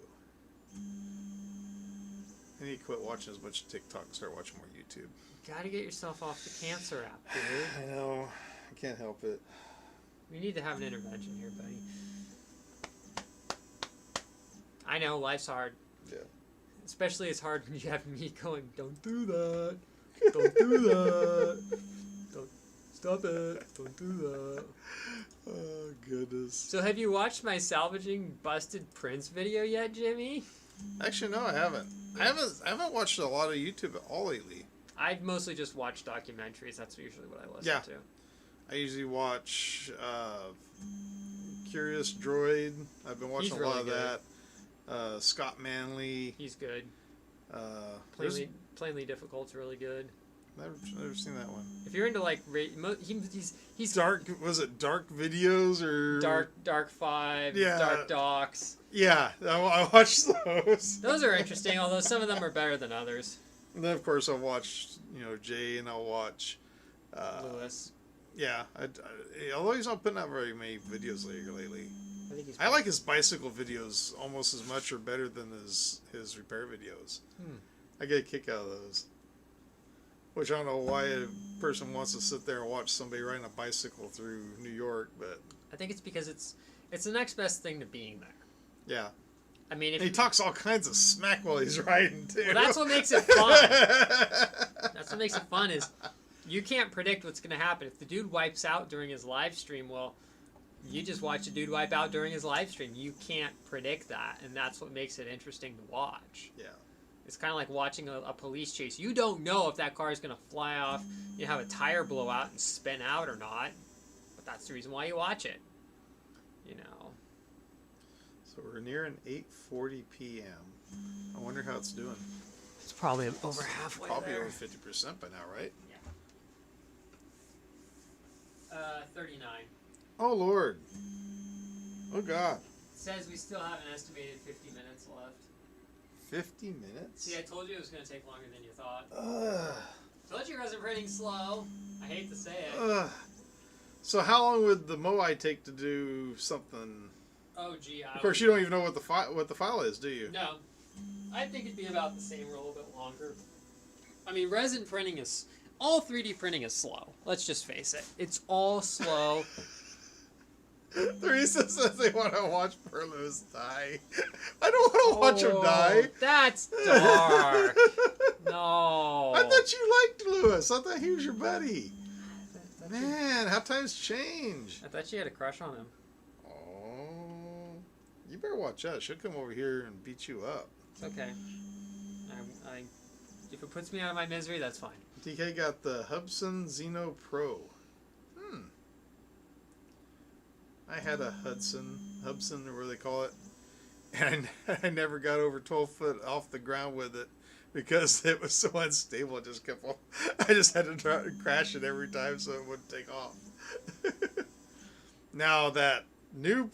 I need to quit watching as much TikTok and start watching more YouTube. Gotta get yourself off the cancer app, dude. I know. I can't help it. We need to have an intervention here, buddy. I know, life's hard. Yeah. Especially it's hard when you have me going, don't do that. Don't do that. Don't stop it. Don't do that. Oh, goodness. So have you watched my salvaging busted prints video yet, Jimmy? Actually, no, I haven't. I haven't watched a lot of YouTube at all lately. I've mostly just watched documentaries. That's usually what I listen to. I usually watch Curious Droid. I've been watching a lot of that. Scott Manley. He's good. Plainly Difficult's really good. Never seen that one. If you're into like he's dark, was it Dark Videos or Dark 5, yeah. Dark Docs. Yeah, I watched those. Those are interesting, although some of them are better than others. And then of course I'll watch Jay, and I'll watch Lewis. Yeah, although he's not putting out very many videos lately. I like his bicycle videos almost as much or better than his repair videos. I get a kick out of those. Which I don't know why a person wants to sit there and watch somebody riding a bicycle through New York, but I think it's because it's the next best thing to being there. Yeah. I mean, he talks all kinds of smack while he's riding too. Well, that's what makes it fun. That's what makes it fun is you can't predict what's going to happen. If the dude wipes out during his live stream, well, you just watch a dude wipe out during his live stream. You can't predict that, and that's what makes it interesting to watch. Yeah. It's kind of like watching a police chase. You don't know if that car is going to fly off, have a tire blow out and spin out or not, but that's the reason why you watch it. So we're nearing 8:40 p.m. I wonder how it's doing. It's probably over halfway Probably there. over 50% by now, right? Yeah. 39. Oh, Lord. Oh, God. It says we still have an estimated 50 minutes left. 50 minutes? See, I told you it was going to take longer than you thought. Told you resin printing slow. I hate to say it. So how long would the Moai take to do something? Oh, gee. Of course, you don't even know what the file is, do you? No. I think it'd be about the same or a little bit longer. I mean, resin printing is... All 3D printing is slow. Let's just face it. It's all slow. Teresa says they want to watch Perlos die. I don't want to watch him die. That's dark. No. I thought you liked Lewis. I thought he was your buddy. Man, how times change. I thought you had a crush on him. Oh, you better watch out. She'll come over here and beat you up. It's okay. If it puts me out of my misery, that's fine. DK got the Hubsan Xeno Pro. I had a Hubsan, or whatever they call it, and I never got over 12 foot off the ground with it because it was so unstable. It just kept on. I just had to crash it every time so it wouldn't take off. Now that new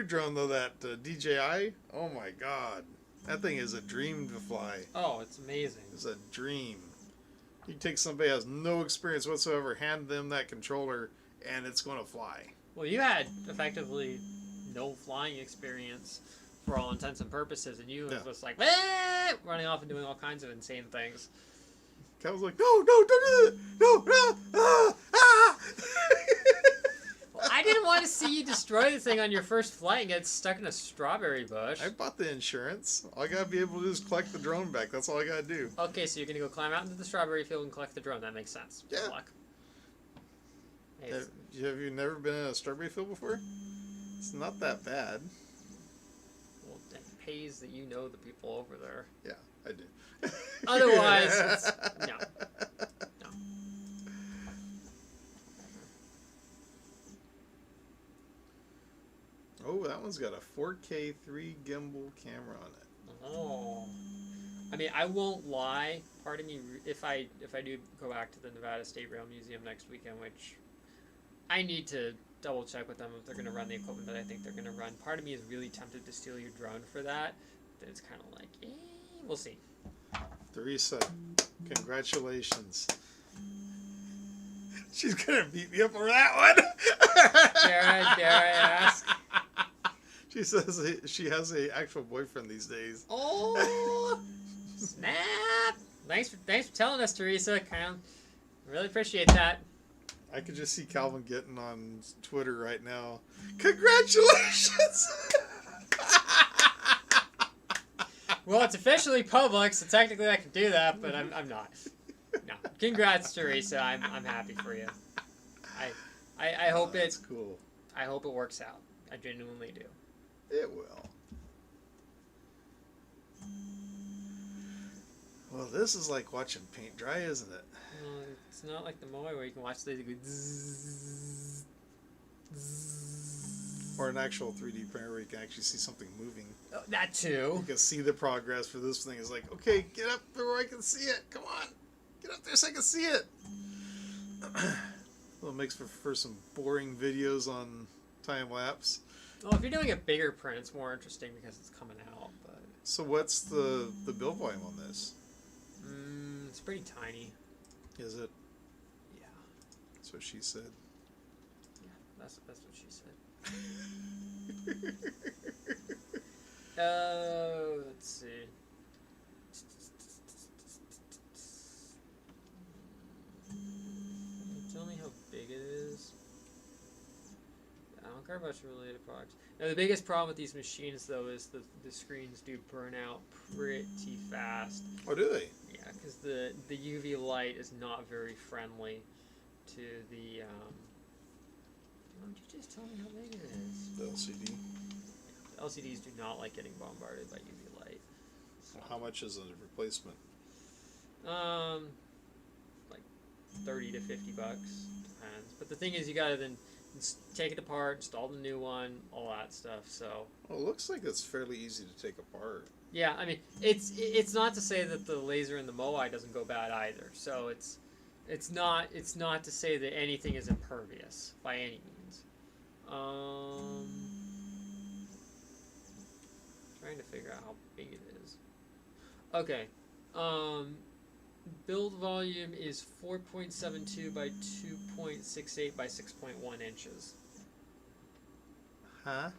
drone though, that DJI, oh my God, that thing is a dream to fly. Oh, it's amazing. It's a dream. You take somebody who has no experience whatsoever, hand them that controller, and it's going to fly. Well, you had effectively no flying experience for all intents and purposes, and you were just like, running off and doing all kinds of insane things. Cat was like, no, don't do that. No. Well, I didn't want to see you destroy the thing on your first flight and get stuck in a strawberry bush. I bought the insurance. All I got to be able to do is collect the drone back. That's all I got to do. Okay, so you're going to go climb out into the strawberry field and collect the drone. That makes sense. Yeah. Good luck. Have you never been in a strawberry field before? It's not that bad. Well, it pays that you know the people over there. Yeah, I do. Otherwise, it's, no. Oh, that one's got a 4K 3 gimbal camera on it. Oh. I mean, I won't lie. Part of me, if I do go back to the Nevada State Rail Museum next weekend, which I need to double check with them if they're going to run the equipment that I think they're going to run. Part of me is really tempted to steal your drone for that. But it's kind of like, we'll see. Teresa, congratulations. She's going to beat me up over that one. Dare I ask? She says she has an actual boyfriend these days. Oh, snap! Thanks for telling us, Teresa. Really appreciate that. I could just see Calvin getting on Twitter right now. Congratulations! Well, it's officially public, so technically I can do that, but I'm not. No, congrats, Teresa. I'm happy for you. I hope that's cool. I hope it works out. I genuinely do. It will. Well, this is like watching paint dry, isn't it? Well, it's not like the Moai where you can watch these go zzz, zzz. Or an actual 3D printer where you can actually see something moving. Oh, that too. You can see the progress for this thing. It's like, okay, get up there where I can see it. Come on. Get up there so I can see it. Well, it makes for some boring videos on time-lapse. Well, if you're doing a bigger print, it's more interesting because it's coming out. But so what's the build volume on this? It's pretty tiny. Is it? Yeah. That's what she said. Yeah, that's what she said. Let's see. Tell me how big it is. I don't care about your related products. Now, the biggest problem with these machines, though, is the screens do burn out pretty fast. Oh, do they? Yeah, because the UV light is not very friendly to the. Why don't you just tell me how big it is? The LCD. Yeah, the LCDs do not like getting bombarded by UV light. So, how much is a replacement? like $30 to $50, depends. But the thing is, you gotta then take it apart, install the new one, all that stuff. So. Well, it looks like it's fairly easy to take apart. Yeah, I mean, it's not to say that the laser in the Moai doesn't go bad either. So it's not to say that anything is impervious by any means. Trying to figure out how big it is. Okay. Build volume is 4.72 by 2.68 by 6.1 inches. Huh?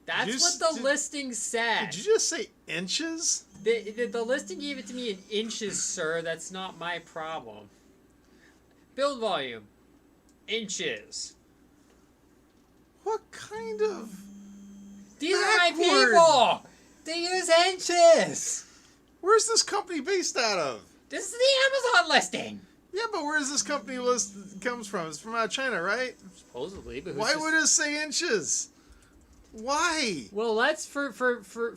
That's what the listing said. Did you just say inches? The listing gave it to me in inches, sir. That's not my problem. Build volume. Inches. What kind of... These are my people! They use inches! Where's this company based out of? This is the Amazon listing! Yeah, but where's this company comes from? It's from out of China, right? Supposedly, but why would it say inches? Why? Well, let's for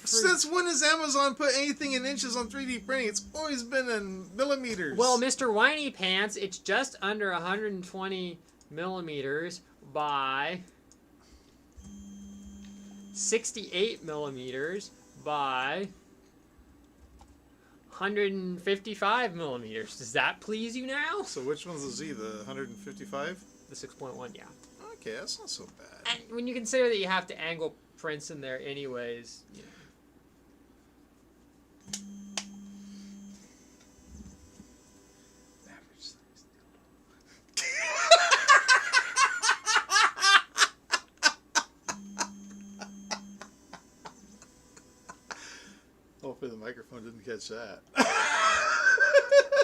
Since when has Amazon put anything in inches on 3D printing? It's always been in millimeters. Well, Mr. Whiny Pants, it's just under 120 millimeters by 68 millimeters by 155 millimeters. Does that please you now? So which one's the Z? The 155? The 6.1, yeah. Okay, that's not so bad. And when you consider that you have to angle prints in there anyways, you know. Average size dildo. Hopefully the microphone didn't catch that.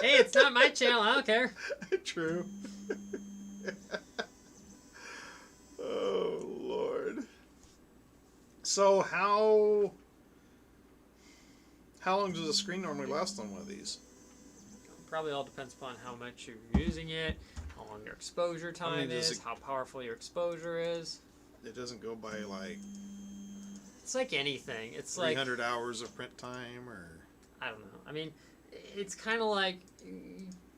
Hey, it's not my channel. I don't care. True. Oh, Lord. So how long does a screen normally last on one of these? Probably all depends upon how much you're using it, how long long your exposure time is, how powerful your exposure is. It doesn't go by like... It's like anything. It's 300 hours of print time, or... I don't know. I mean, it's kind of like...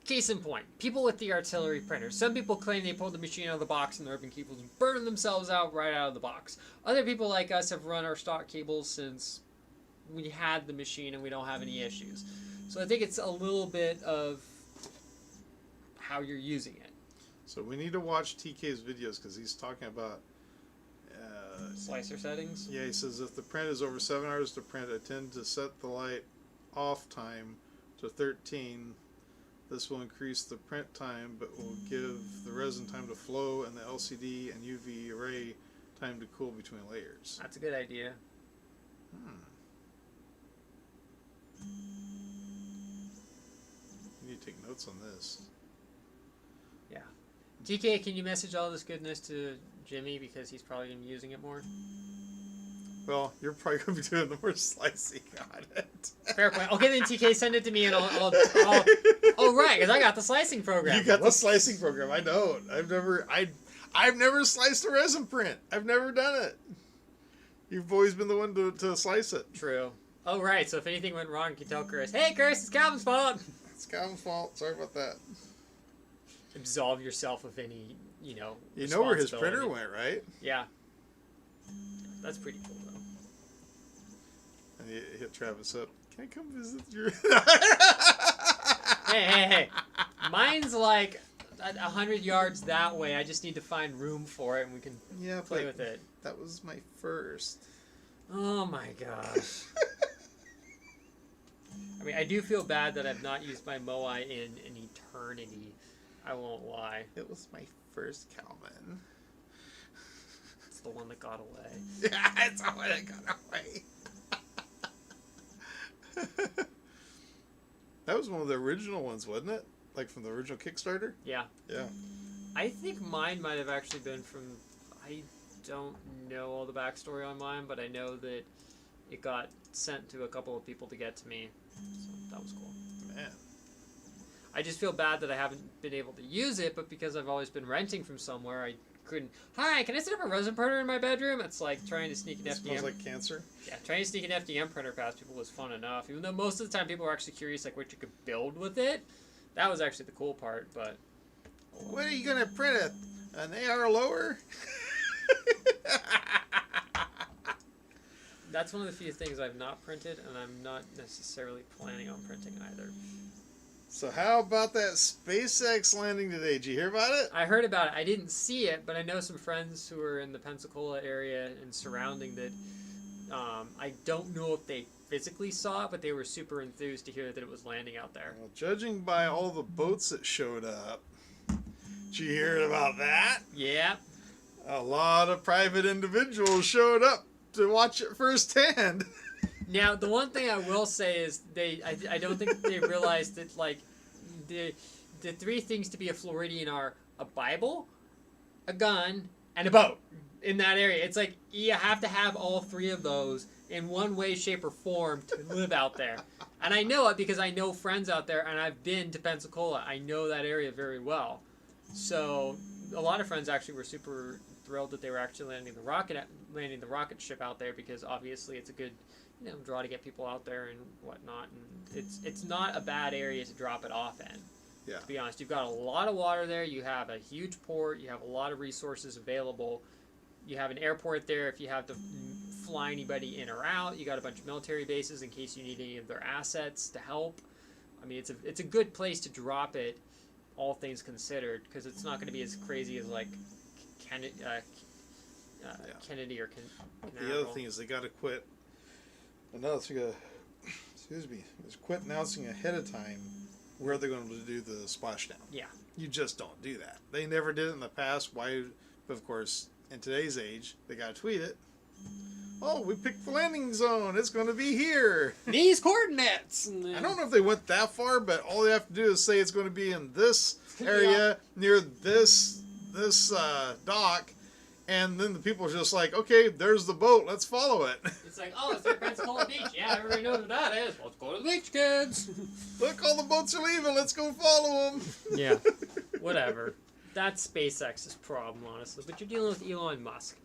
Case in point, people with the artillery printers. Some people claim they pulled the machine out of the box and the ribbon cables and burned themselves out right out of the box. Other people like us have run our stock cables since we had the machine and we don't have any issues. So I think it's a little bit of how you're using it. So we need to watch TK's videos because he's talking about... slicer settings? Yeah, he says if the print is over 7 hours to print, I tend to set the light off time to 13. This will increase the print time, but will give the resin time to flow and the LCD and UV array time to cool between layers. That's a good idea. You need to take notes on this. Yeah. TK, can you message all this goodness to Jimmy because he's probably going to be using it more? Well, you're probably going to be doing the more slicing on it. Fair point. Okay, then TK, send it to me and I'll oh, right, because I got the slicing program. You got the slicing program. I don't. I've never sliced a resin print. I've never done it. You've always been the one to slice it. True. Oh, right. So if anything went wrong, you can tell Chris, hey, Chris, it's Calvin's fault. It's Calvin's fault. Sorry about that. Absolve yourself of any, You know where his printer went, right? Yeah. That's pretty cool, though. And he hit Travis up. Can I come visit your... Hey. Mine's like 100 yards that way. I just need to find room for it and we can play with it. That was my first. Oh my gosh. I mean, I do feel bad that I've not used my Moai in an eternity. I won't lie. It was my first Calvin. It's the one that got away. Yeah, it's the one that got away. That was one of the original ones, wasn't it? Like from the original Kickstarter? Yeah. Yeah. I think mine might have actually been from... I don't know all the backstory on mine, but I know that it got sent to a couple of people to get to me. So that was cool. Man. I just feel bad that I haven't been able to use it, but because I've always been renting from somewhere, I couldn't... Hi, can I set up a resin printer in my bedroom? It's like trying to sneak an FDM... Smells like cancer? Yeah, trying to sneak an FDM printer past people was fun enough. Even though most of the time people were actually curious like what you could build with it. That was actually the cool part, but... What are you going to print? An AR lower? That's one of the few things I've not printed, and I'm not necessarily planning on printing either. So how about that SpaceX landing today? Did you hear about it? I heard about it. I didn't see it, but I know some friends who are in the Pensacola area and surrounding that. I don't know if they physically saw it, but they were super enthused to hear that it was landing out there. Well, judging by all the boats that showed up, did you hear about that? Yeah. A lot of private individuals showed up to watch it firsthand. Now, the one thing I will say is I don't think they realized that, like, the three things to be a Floridian are a Bible, a gun, and a boat in that area. It's like you have to have all three of those in one way, shape, or form to live out there. And I know it because I know friends out there, and I've been to Pensacola. I know that area very well. So a lot of friends actually were super thrilled that they were actually landing the rocket ship out there because obviously it's a good draw to get people out there and whatnot, and it's not a bad area to drop it off in. Yeah. To be honest, you've got a lot of water there. You have a huge port. You have a lot of resources available. You have an airport there if you have to fly anybody in or out. You got a bunch of military bases in case you need any of their assets to help. I mean, it's a good place to drop it, all things considered, because it's not going to be as crazy as like Kennedy or The other thing is they got to quit. Another thing, is quit announcing ahead of time where they're going to do the splashdown. Yeah. You just don't do that. They never did it in the past. Why? But of course, in today's age, they got to tweet it. Oh, we picked the landing zone. It's going to be here. These coordinates. I don't know if they went that far, but all they have to do is say it's going to be in this area near this dock. And then the people are just like, okay, there's the boat. Let's follow it. It's like, oh, it's near Pensacola Beach. Yeah, everybody knows what that is. Let's go to the beach, kids. Look, all the boats are leaving. Let's go follow them. Yeah, whatever. that's SpaceX's problem, honestly. But you're dealing with Elon Musk.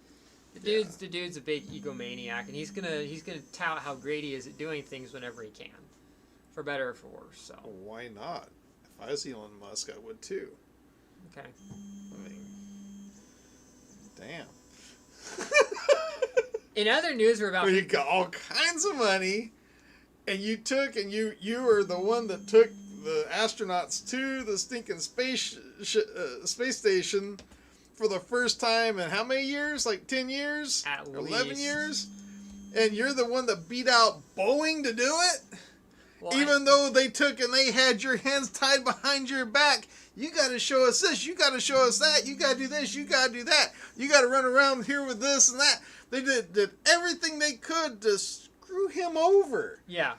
The dude's a big egomaniac, and he's gonna tout how great he is at doing things whenever he can, for better or for worse. So why not? If I was Elon Musk, I would too. Okay. I mean, damn. In other news, we're about. Well, you got all kinds of money, and you were the one that took the astronauts to the stinking space station for the first time in how many years? Like 10 years? At 11 least. years? And you're the one that beat out Boeing to do it? Well, Even though they took and they had your hands tied behind your back. You got to show us this. You got to show us that. You got to do this. You got to do that. You got to run around here with this and that. They did everything they could to screw him over. Yeah.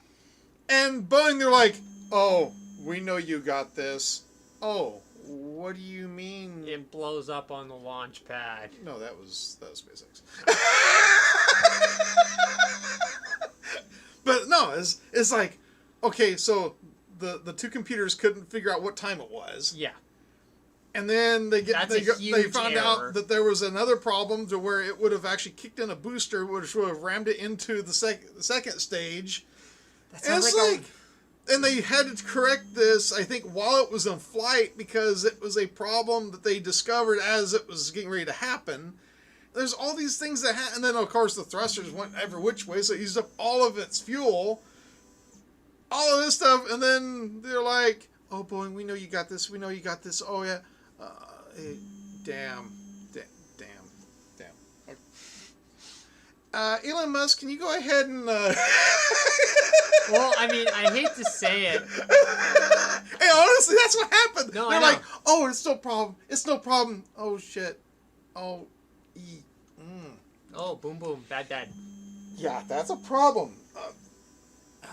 And Boeing, they're like, oh, we know you got this. Oh, what do you mean? It blows up on the launch pad. No, that was SpaceX. But no, it's like, okay, so the two computers couldn't figure out what time it was. Yeah. And then they found error. out that there was another problem to where it would have actually kicked in a booster, which would have rammed it into the second stage. That sounds And they had to correct this, I think, while it was in flight because it was a problem that they discovered as it was getting ready to happen. There's all these things that happen. And then, of course, the thrusters went every which way, so it used up all of its fuel. All of this stuff. And then they're like, oh, Boeing, we know you got this. We know you got this. Oh, yeah. Damn. Okay. Elon Musk, can you go ahead and... Well, I mean, I hate to say it. Hey, honestly, that's what happened. No, They're like, oh, it's no problem. It's no problem. Oh, shit. Oh, Oh, boom, boom. Bad, bad. Yeah, that's a problem.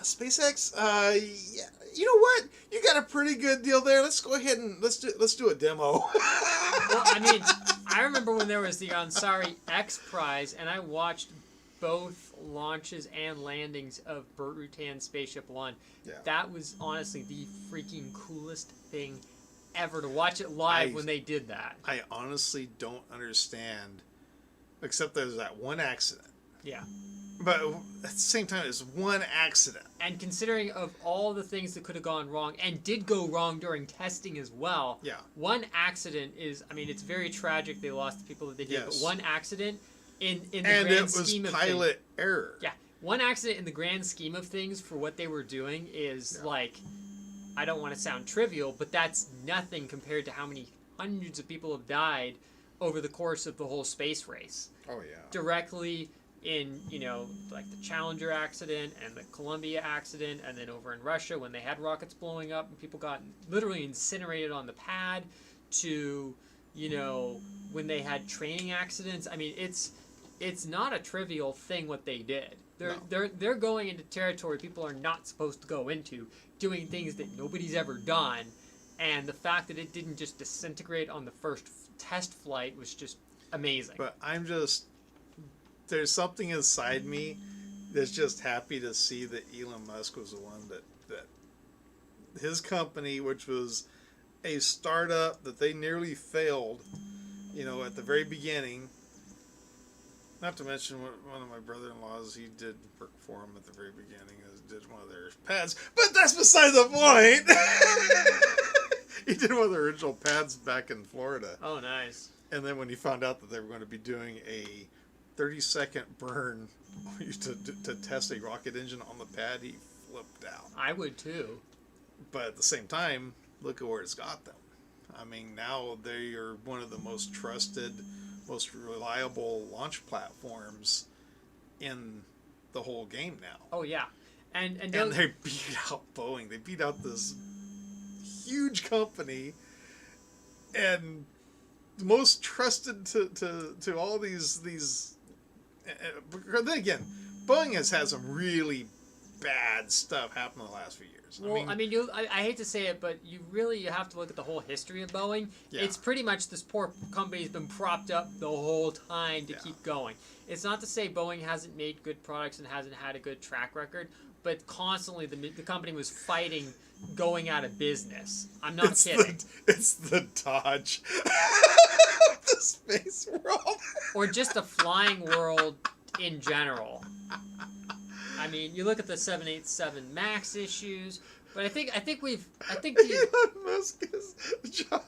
SpaceX, yeah, you know what? You got a pretty good deal there. Let's go ahead and let's do a demo. Well, I mean, I remember when there was the Ansari X Prize, and I watched both launches and landings of Burt Rutan's Spaceship One. Yeah. That was honestly the freaking coolest thing ever to watch it live when they did that. I honestly don't understand, except there's that one accident. Yeah. But at the same time, it's one accident. And considering of all the things that could have gone wrong, and did go wrong during testing as well, yeah. One accident is, I mean, it's very tragic they lost the people that they did, yes. but one accident in the and grand scheme of things. And it was pilot error. Yeah. One accident in the grand scheme of things for what they were doing is like, I don't want to sound trivial, but that's nothing compared to how many hundreds of people have died over the course of the whole space race. Oh, yeah. Directly in, you know, like the Challenger accident and the Columbia accident, and then over in Russia when they had rockets blowing up and people got literally incinerated on the pad, to, you know, when they had training accidents. I mean, it's not a trivial thing what they did. They're going into territory people are not supposed to go into, doing things that nobody's ever done, and the fact that it didn't just disintegrate on the first test flight was just amazing. But there's something inside me that's just happy to see that Elon Musk was the one that his company, which was a startup that they nearly failed, you know, at the very beginning. Not to mention one of my brother-in-laws, he did work for him at the very beginning, did one of their pads, but that's beside the point. He did one of the original pads back in Florida. Oh, nice. And then when he found out that they were going to be doing a 30-second burn to test a rocket engine on the pad, he flipped out. I would too. But at the same time, look at where it's got them. I mean, now they are one of the most trusted, most reliable launch platforms in the whole game now. Oh, yeah. And they beat out Boeing. They beat out this huge company and the most trusted to all these. But then again, Boeing has had some really bad stuff happened in the last few years. Well, I hate to say it, but you have to look at the whole history of Boeing. Yeah. It's pretty much this poor company's been propped up the whole time to keep going. It's not to say Boeing hasn't made good products and hasn't had a good track record, but constantly the company was fighting going out of business. I'm not kidding. It's the Dodge of the space world. Or just the flying world in general. I mean, you look at the 787 MAX issues, but I think Elon Musk is John.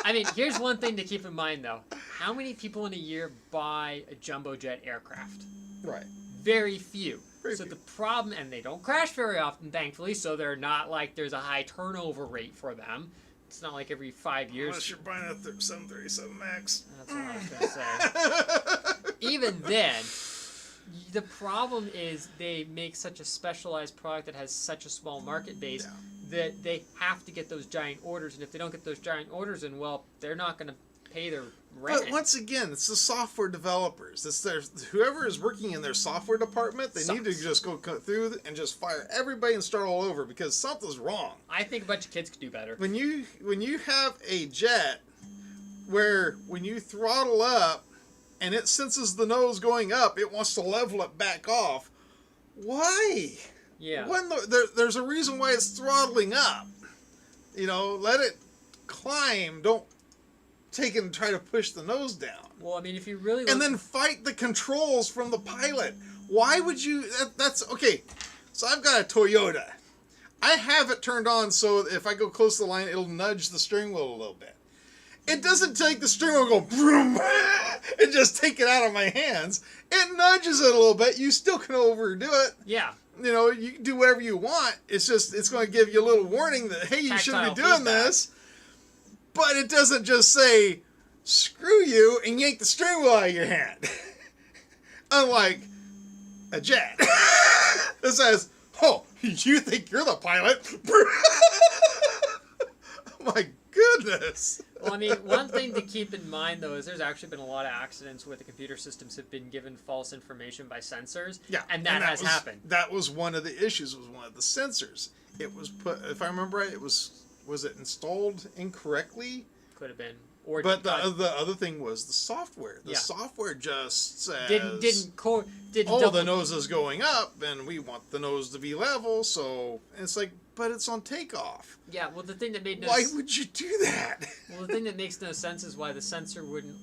I mean, here's one thing to keep in mind, though. How many people in a year buy a jumbo jet aircraft? Right. Very few. The problem, and they don't crash very often, thankfully, so they're not like there's a high turnover rate for them. It's not like every 5 years. Unless you're buying a 737 MAX. That's what I was going to say. Even then, the problem is they make such a specialized product that has such a small market base that they have to get those giant orders. And if they don't get those giant orders in, well, they're not going to pay their rent. But once again, it's the software developers. It's whoever is working in their software department. They need to just go through and just fire everybody and start all over because something's wrong. I think a bunch of kids could do better. When you have a jet where when you throttle up and it senses the nose going up, it wants to level it back off. Why? Yeah. There's a reason why it's throttling up. Let it climb. Don't take it and try to push the nose down. Well, I mean, if you really and then fight the controls from the pilot. Why would you? That's okay. So I've got a Toyota. I have it turned on so if I go close to the line, it'll nudge the steering wheel a little bit. It doesn't take the steering wheel and go boom and just take it out of my hands. It nudges it a little bit. You still can overdo it. Yeah. You can do whatever you want. It's just it's going to give you a little warning that hey, you shouldn't be doing this. But it doesn't just say, screw you, and yank the steering wheel out of your hand. Unlike a jet. It says, oh, you think you're the pilot? Oh my goodness. Well, I mean, one thing to keep in mind, though, is there's actually been a lot of accidents where the computer systems have been given false information by sensors. Yeah. And that has happened. That was one of the issues, was one of the sensors. It was put, if I remember right, was it installed incorrectly? Could have been. But the other thing was the software. The software just says the nose is going up, and we want the nose to be level. So it's like, but it's on takeoff. Yeah. Well, the thing that made why would you do that? Well, the thing that makes no sense is why the sensor wouldn't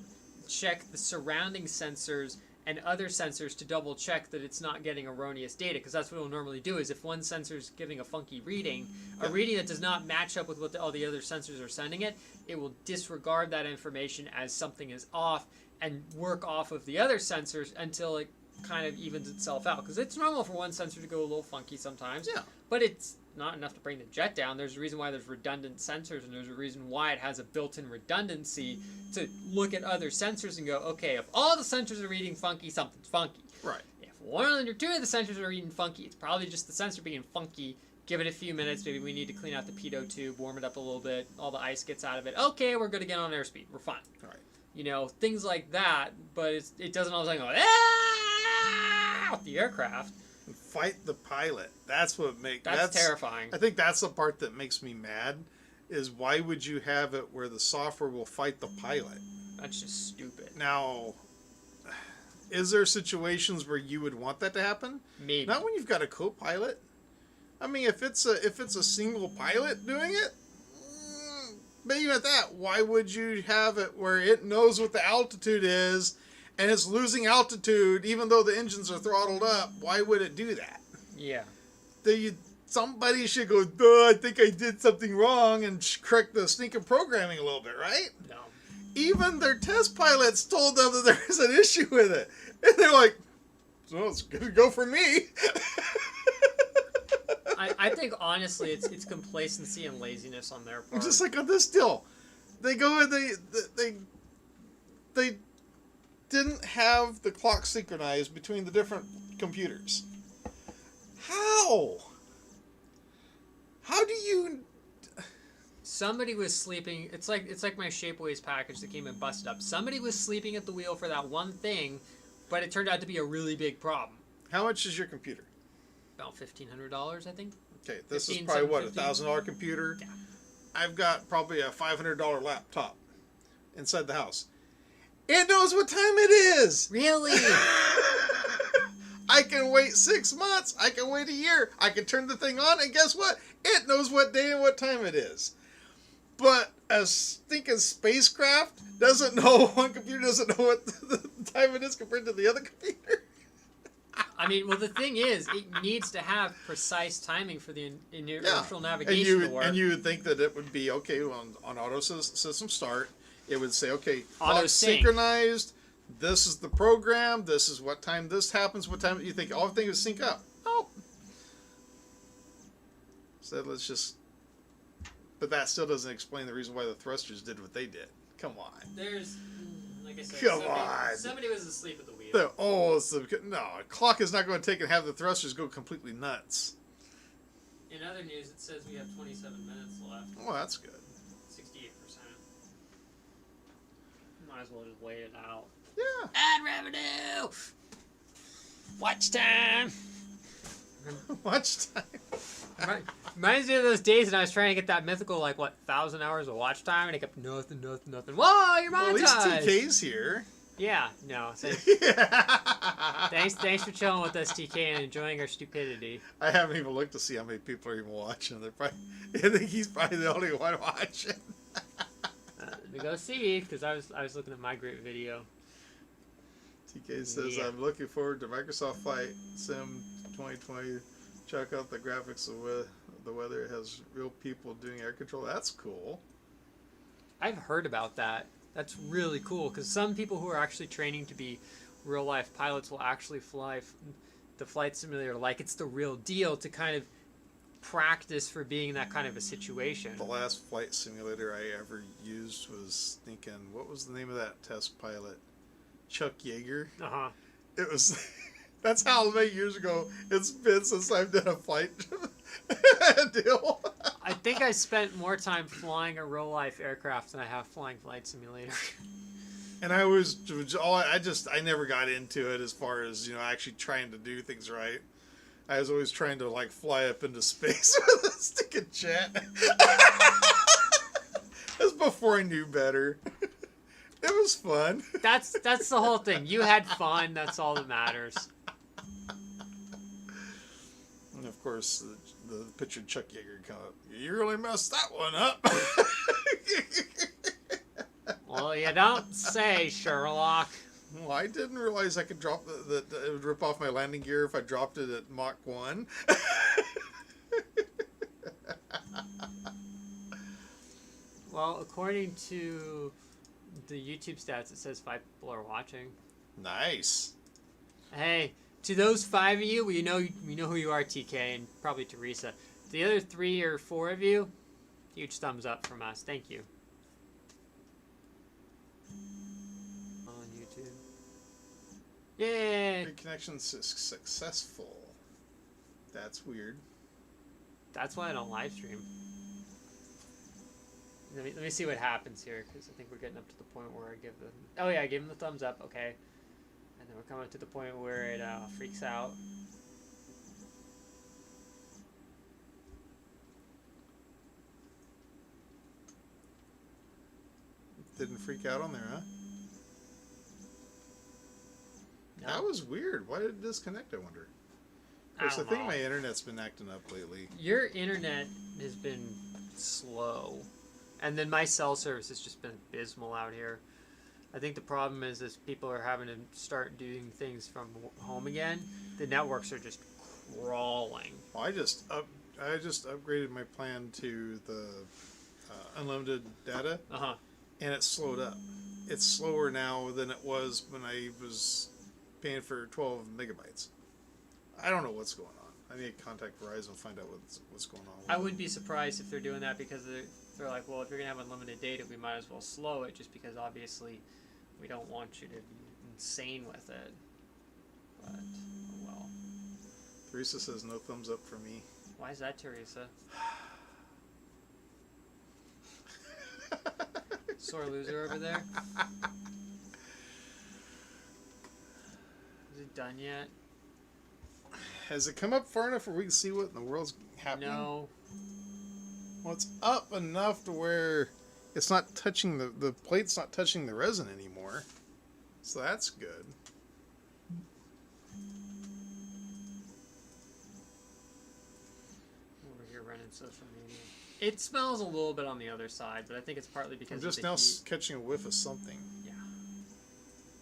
check the surrounding sensors and other sensors to double check that it's not getting erroneous data, because that's what it'll normally do. Is if one sensor is giving a funky reading, a reading that does not match up with what all the other sensors are sending it, it will disregard that information as something is off and work off of the other sensors until it kind of evens itself out. Because it's normal for one sensor to go a little funky sometimes, but it's not enough to bring the jet down. There's a reason why there's redundant sensors, and there's a reason why it has a built-in redundancy to look at other sensors and go, okay, if all the sensors are reading funky, something's funky. Right. If one or two of the sensors are reading funky, it's probably just the sensor being funky. Give it a few minutes. Maybe we need to clean out the pitot tube, warm it up a little bit. All the ice gets out of it. Okay, we're good again on airspeed. We're fine. Right. Things like that, but it doesn't all of a sudden go, off the aircraft. Fight the pilot. That's terrifying. I think that's the part that makes me mad, is why would you have it where the software will fight the pilot? That's just stupid. Now, is there situations where you would want that to happen? Maybe. Not when you've got a co-pilot. I mean, if it's a single pilot doing it, but even at that, why would you have it where it knows what the altitude is and it's losing altitude even though the engines are throttled up? Why would it do that? Yeah. Somebody should go, I think I did something wrong, and correct the sneaking programming a little bit, right? No. Even their test pilots told them that there was an issue with it. And they're like, so it's going to go for me. I think, honestly, it's complacency and laziness on their part. Just like on this deal. They go and they didn't have the clock synchronized between the different computers. How? How do you... Somebody was sleeping. It's like my Shapeways package that came in busted up. Somebody was sleeping at the wheel for that one thing, but it turned out to be a really big problem. How much is your computer? About $1,500, I think. Okay, this is probably what, $1,000 computer? Yeah. I've got probably a $500 laptop inside the house. It knows what time it is. Really? I can wait 6 months. I can wait a year. I can turn the thing on, and guess what? It knows what day and what time it is. But a stinking spacecraft doesn't know. One computer doesn't know what the time it is compared to the other computer. I mean, well, the thing is, it needs to have precise timing for the inertial navigation to work. And you would think that it would be, okay, on auto system start, it would say, okay, auto synchronized, this is the program, this is what time this happens, what time, you think all things would sync up. Oh. So let's just, but that still doesn't explain the reason why the thrusters did what they did. Come on. There's, like I said, somebody was asleep at the wheel. No, a clock is not going to take and have the thrusters go completely nuts. In other news, it says we have 27 minutes left. Oh, that's good. 68%. Might as well just wait it out. Yeah. Ad revenue! Watch time! Watch time. Reminds me of those days when I was trying to get that mythical, 1,000 hours of watch time, and it kept nothing. Whoa, you're monetized! Well, at least TK's here. Yeah, no. Thanks for chilling with us, TK, and enjoying our stupidity. I haven't even looked to see how many people are even watching. I think he's probably the only one watching. Let me go see, because I was looking at my great video. TK says, yeah. I'm looking forward to Microsoft Flight Sim 2020. Check out the graphics of the weather. It has real people doing air control. That's cool. I've heard about that. That's really cool, because some people who are actually training to be real-life pilots will actually fly the flight simulator like it's the real deal to kind of practice for being in that kind of a situation. The last flight simulator I ever used was thinking, what was the name of that test pilot? Chuck Yeager. Uh-huh. It was... That's how many years ago it's been since I've done a flight deal. I think I spent more time flying a real-life aircraft than I have flying Flight Simulator. And I never got into it as far as, actually trying to do things right. I was always trying to, fly up into space with a sticking jet. That's before I knew better. It was fun. That's the whole thing. You had fun. That's all that matters. And of course, the picture of Chuck Yeager come up. You really messed that one up. Well, you don't say, Sherlock. Well, I didn't realize I could drop that it would rip off my landing gear if I dropped it at Mach 1. Well, according to the YouTube stats, it says 5 people are watching. Nice. Hey, to those 5 of you, we know who you are, TK, and probably Teresa. The other 3 or 4 of you, huge thumbs up from us. Thank you. On YouTube. Yay! Your connection's successful. That's weird. That's why I don't live stream. Let me see what happens here, because I think we're getting up to the point where I give the... Oh yeah, I gave him the thumbs up, okay. And then we're coming to the point where it freaks out. Didn't freak out on there, huh? No. That was weird. Why did it disconnect, I wonder? Of course, I think my internet's been acting up lately. Your internet has been slow. And then my cell service has just been abysmal out here. I think the problem is people are having to start doing things from home again. The networks are just crawling. Well, I just upgraded my plan to the unlimited data, and it slowed up. It's slower now than it was when I was paying for 12 megabytes. I don't know what's going on. I need to contact Verizon and find out what's going on. I wouldn't be surprised if they're doing that, because they're like, well, if you're going to have unlimited data, we might as well slow it, just because obviously we don't want you to be insane with it. But, oh well. Teresa says no thumbs up for me. Why is that, Teresa? sore loser over there. Is it done yet? Has it come up far enough where we can see what in the world's happening? No. Well, it's up enough to where it's not touching the plate's not touching the resin anymore. So that's good. Over here running social media. It smells a little bit on the other side, but I think it's partly because I'm just now catching a whiff of something. Yeah.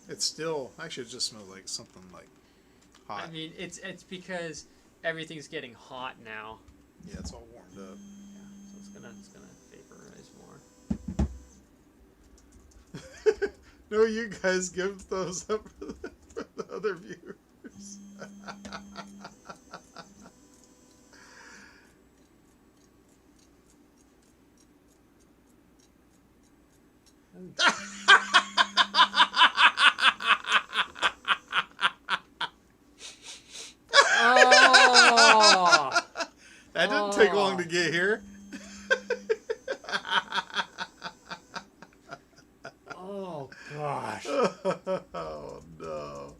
It's still actually it just smells like something like hot. I mean, it's because everything's getting hot now. Yeah, it's all warmed up. Yeah, so it's gonna vaporize more. No, you guys give those up for the other viewers. Oh! That didn't take long to get here. Oh gosh. Oh no.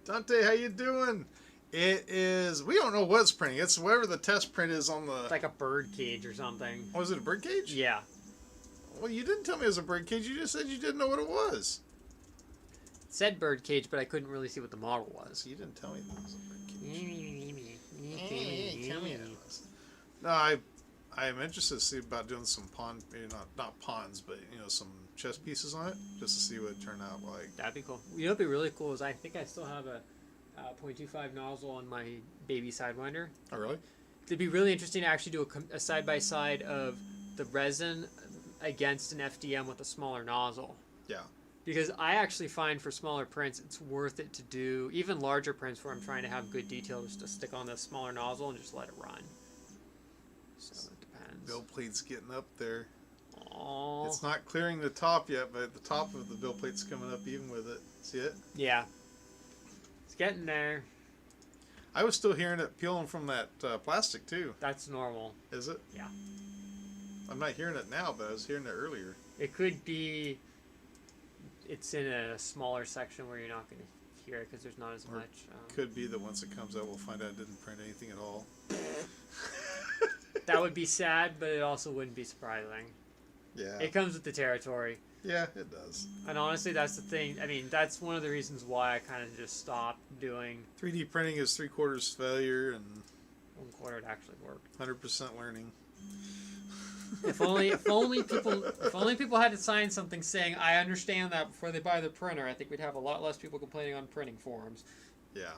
Dante, how you doing? It is. We don't know what's printing. It's whatever the test print is on the. It's like a bird cage or something. Oh, is it a bird cage? Yeah. Well, you didn't tell me it was a bird cage. You just said you didn't know what it was. It said bird cage, but I couldn't really see what the model was. You didn't tell me that was a bird cage. Tell me. No, I am interested to see about doing some pawn, maybe not pawns, but some chess pieces on it, just to see what it turned out like. That'd be cool. You know what'd be really cool is I think I still have a 0.25 nozzle on my baby Sidewinder. Oh, really? It'd be really interesting to actually do a side-by-side of the resin against an FDM with a smaller nozzle. Yeah. Because I actually find for smaller prints, it's worth it to do, even larger prints where I'm trying to have good detail, just to stick on the smaller nozzle and just let it run. So it depends. Bill plate's getting up there. Aww. It's not clearing the top yet, but the top of the bill plate's coming up even with it. See it? Yeah. It's getting there. I was still hearing it peeling from that plastic too. That's normal. Is it? Yeah. I'm not hearing it now, but I was hearing it earlier. It could be it's in a smaller section where you're not going to hear it because there's not as much. Could be that once it comes out, we'll find out it didn't print anything at all. That would be sad, but it also wouldn't be surprising. Yeah. It comes with the territory. Yeah, it does. And honestly, that's the thing. I mean, that's one of the reasons why I kind of just stopped doing 3D printing is 3/4 failure and 1/4 it actually worked. 100% learning. If only people had to sign something saying I understand that before they buy the printer, I think we'd have a lot less people complaining on printing forums. Yeah.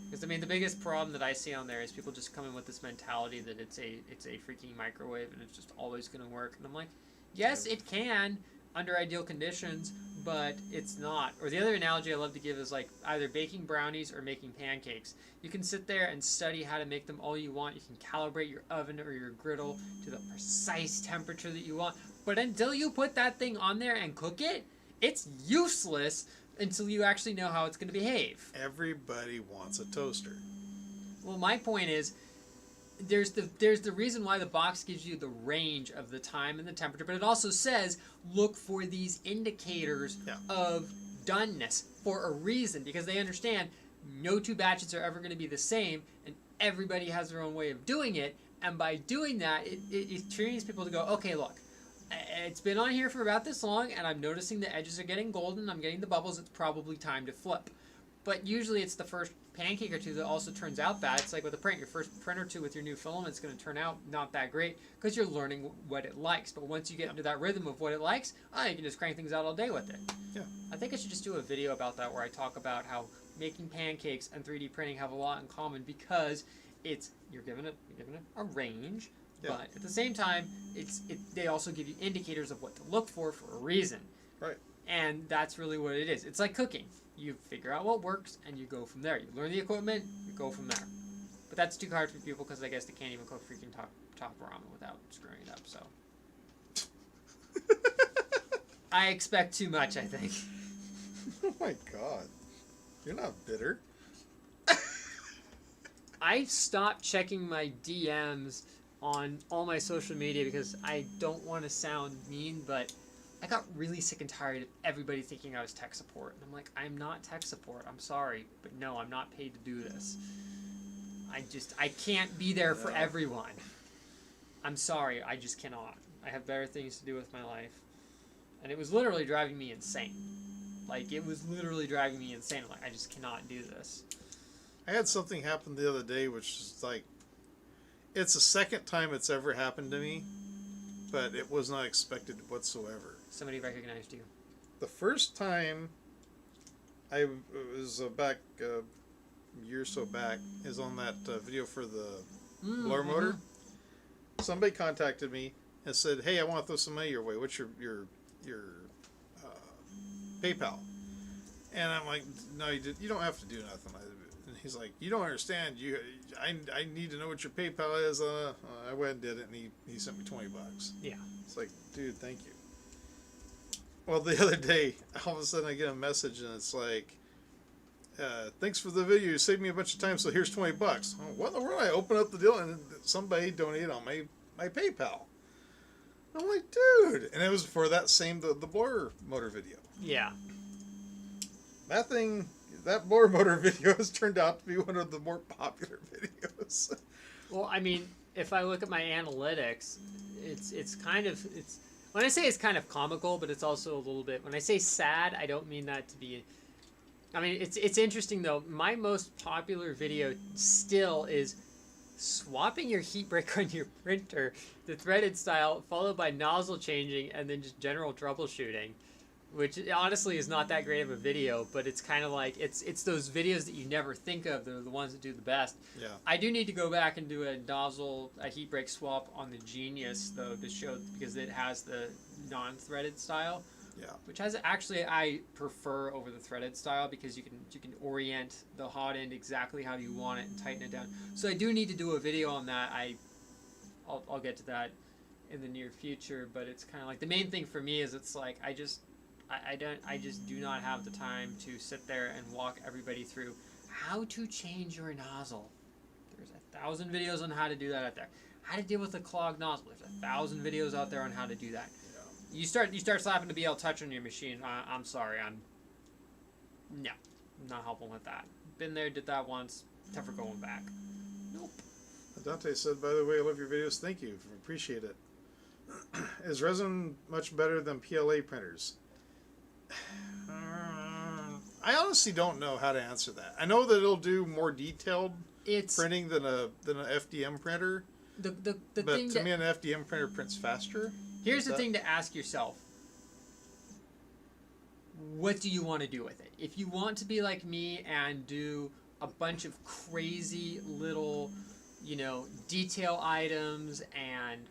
Because I mean, the biggest problem that I see on there is people just come in with this mentality that it's a freaking microwave and it's just always going to work. And I'm like, yes, it can under ideal conditions, but it's not. Or the other analogy I love to give is like either baking brownies or making pancakes. You can sit there and study how to make them all you want. You can calibrate your oven or your griddle to the precise temperature that you want. But until you put that thing on there and cook it, it's useless until you actually know how it's going to behave. Everybody wants a toaster. Well, my point is, there's the reason why the box gives you the range of the time and the temperature, but it also says look for these indicators of doneness for a reason, because they understand no two batches are ever going to be the same, and everybody has their own way of doing it. And by doing that, it trains people to go, okay, look, it's been on here for about this long, and I'm noticing the edges are getting golden, I'm getting the bubbles, it's probably time to flip. But usually it's the first pancake or two that also turns out bad. It's like with a print, your first print or two with your new filament's going to turn out not that great because you're learning what it likes. But once you get into that rhythm of what it likes, you can just crank things out all day with it. Yeah. I think I should just do a video about that where I talk about how making pancakes and 3D printing have a lot in common, because you're giving it a range. Yeah. But at the same time, they also give you indicators of what to look for a reason. Right. And that's really what it is. It's like cooking. You figure out what works, and you go from there. You learn the equipment, you go from there. But that's too hard for people because I guess they can't even cook freaking top ramen without screwing it up, so. I expect too much, I think. Oh my god. You're not bitter. I stopped checking my DMs on all my social media because I don't want to sound mean, but I got really sick and tired of everybody thinking I was tech support. And I'm like, I'm not tech support. I'm sorry, but no, I'm not paid to do this. I can't be there for everyone. I'm sorry, I just cannot. I have better things to do with my life. And it was literally driving me insane. Like, it was literally driving me insane. I'm like, I just cannot do this. I had something happen the other day, which is like, it's the second time it's ever happened to me, but it was not expected whatsoever. Somebody recognized you. The first time, it was back a year or so back, is on that video for the blower motor. Somebody contacted me and said, "Hey, I want to throw some money your way. What's your PayPal?" And I'm like, "No, you don't have to do nothing." And he's like, "You don't understand. I need to know what your PayPal is." I went and did it, and he sent me $20. Yeah. It's like, dude, thank you. Well, the other day, all of a sudden I get a message, and it's like, "Thanks for the video. You saved me a bunch of time, so here's $20." Oh, what in the world? I open up the deal, and somebody donated on my PayPal. I'm like, dude. And it was for that same, the blower motor video. Yeah. That blower motor video has turned out to be one of the more popular videos. Well, I mean, if I look at my analytics, it's kind of, when I say it's kind of comical, but it's also a little bit, when I say sad, I don't mean that to be, I mean, it's interesting though. My most popular video still is swapping your heat break on your printer, the threaded style, followed by nozzle changing, and then just general troubleshooting, which honestly is not that great of a video, but it's kind of like, it's those videos that you never think of. They're the ones that do the best. Yeah. I do need to go back and do a heat break swap on the Genius though, to show, because it has the non-threaded style. Yeah. Which I prefer over the threaded style, because you can orient the hot end exactly how you want it and tighten it down. So I do need to do a video on that. I'll get to that in the near future, but it's kind of like the main thing for me is it's like I just do not have the time to sit there and walk everybody through how to change your nozzle. There's 1,000 videos on how to do that out there. How to deal with a clogged nozzle. There's 1,000 videos out there on how to do that. You start slapping the BL Touch on your machine. I'm sorry. I'm not helping with that. Been there, did that once. Never going back. Nope. Dante said, "By the way, I love your videos. Thank you. Appreciate it. Is resin much better than PLA printers?" I honestly don't know how to answer that. I know that it'll do more detailed printing than a FDM printer. But to me, an FDM printer prints faster. Here's the thing to ask yourself. What do you want to do with it? If you want to be like me and do a bunch of crazy little, detail items and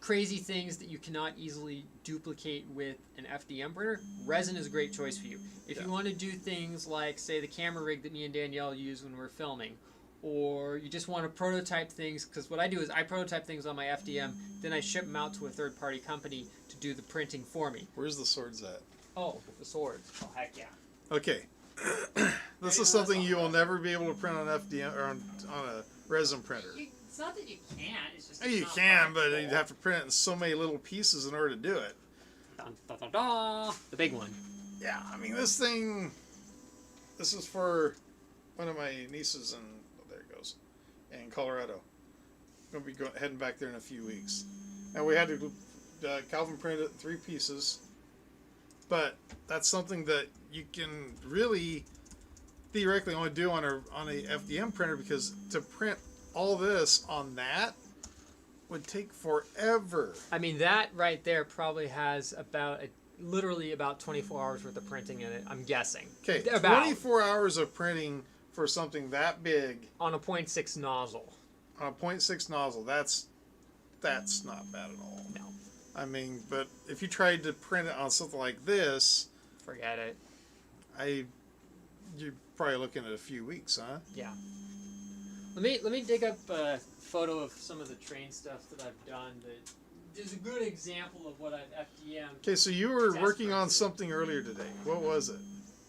crazy things that you cannot easily duplicate with an FDM printer, resin is a great choice for you. If you want to do things like, say, the camera rig that me and Danielle use when we're filming, or you just want to prototype things, because what I do is I prototype things on my FDM, then I ship them out to a third-party company to do the printing for me. Where's the swords at? Oh, the swords. Oh, heck yeah. Okay. This is something you will never be able to print on FDM or on a resin printer. It's not that you can't, it's just You can, but you'd have to print it in so many little pieces in order to do it. Dun, dun, dun, dun. The big one. Yeah, I mean, this is for one of my nieces in Colorado. I'm going to be heading back there in a few weeks. And we had to Calvin print it in 3 pieces. But that's something that you can really theoretically only do on a FDM printer, because to print all this on that would take forever. I mean, that right there probably has literally about 24 hours worth of printing in it, I'm guessing. Okay, 24 hours of printing for something that big on a 0.6 nozzle. On a 0.6 nozzle, that's not bad at all. No. I mean, but if you tried to print it on something like this, forget it. You're probably looking at a few weeks, huh? Yeah. Let me dig up a photo of some of the train stuff that I've done that is a good example of what I've FDM. Okay, so you were working on something earlier today. What was it?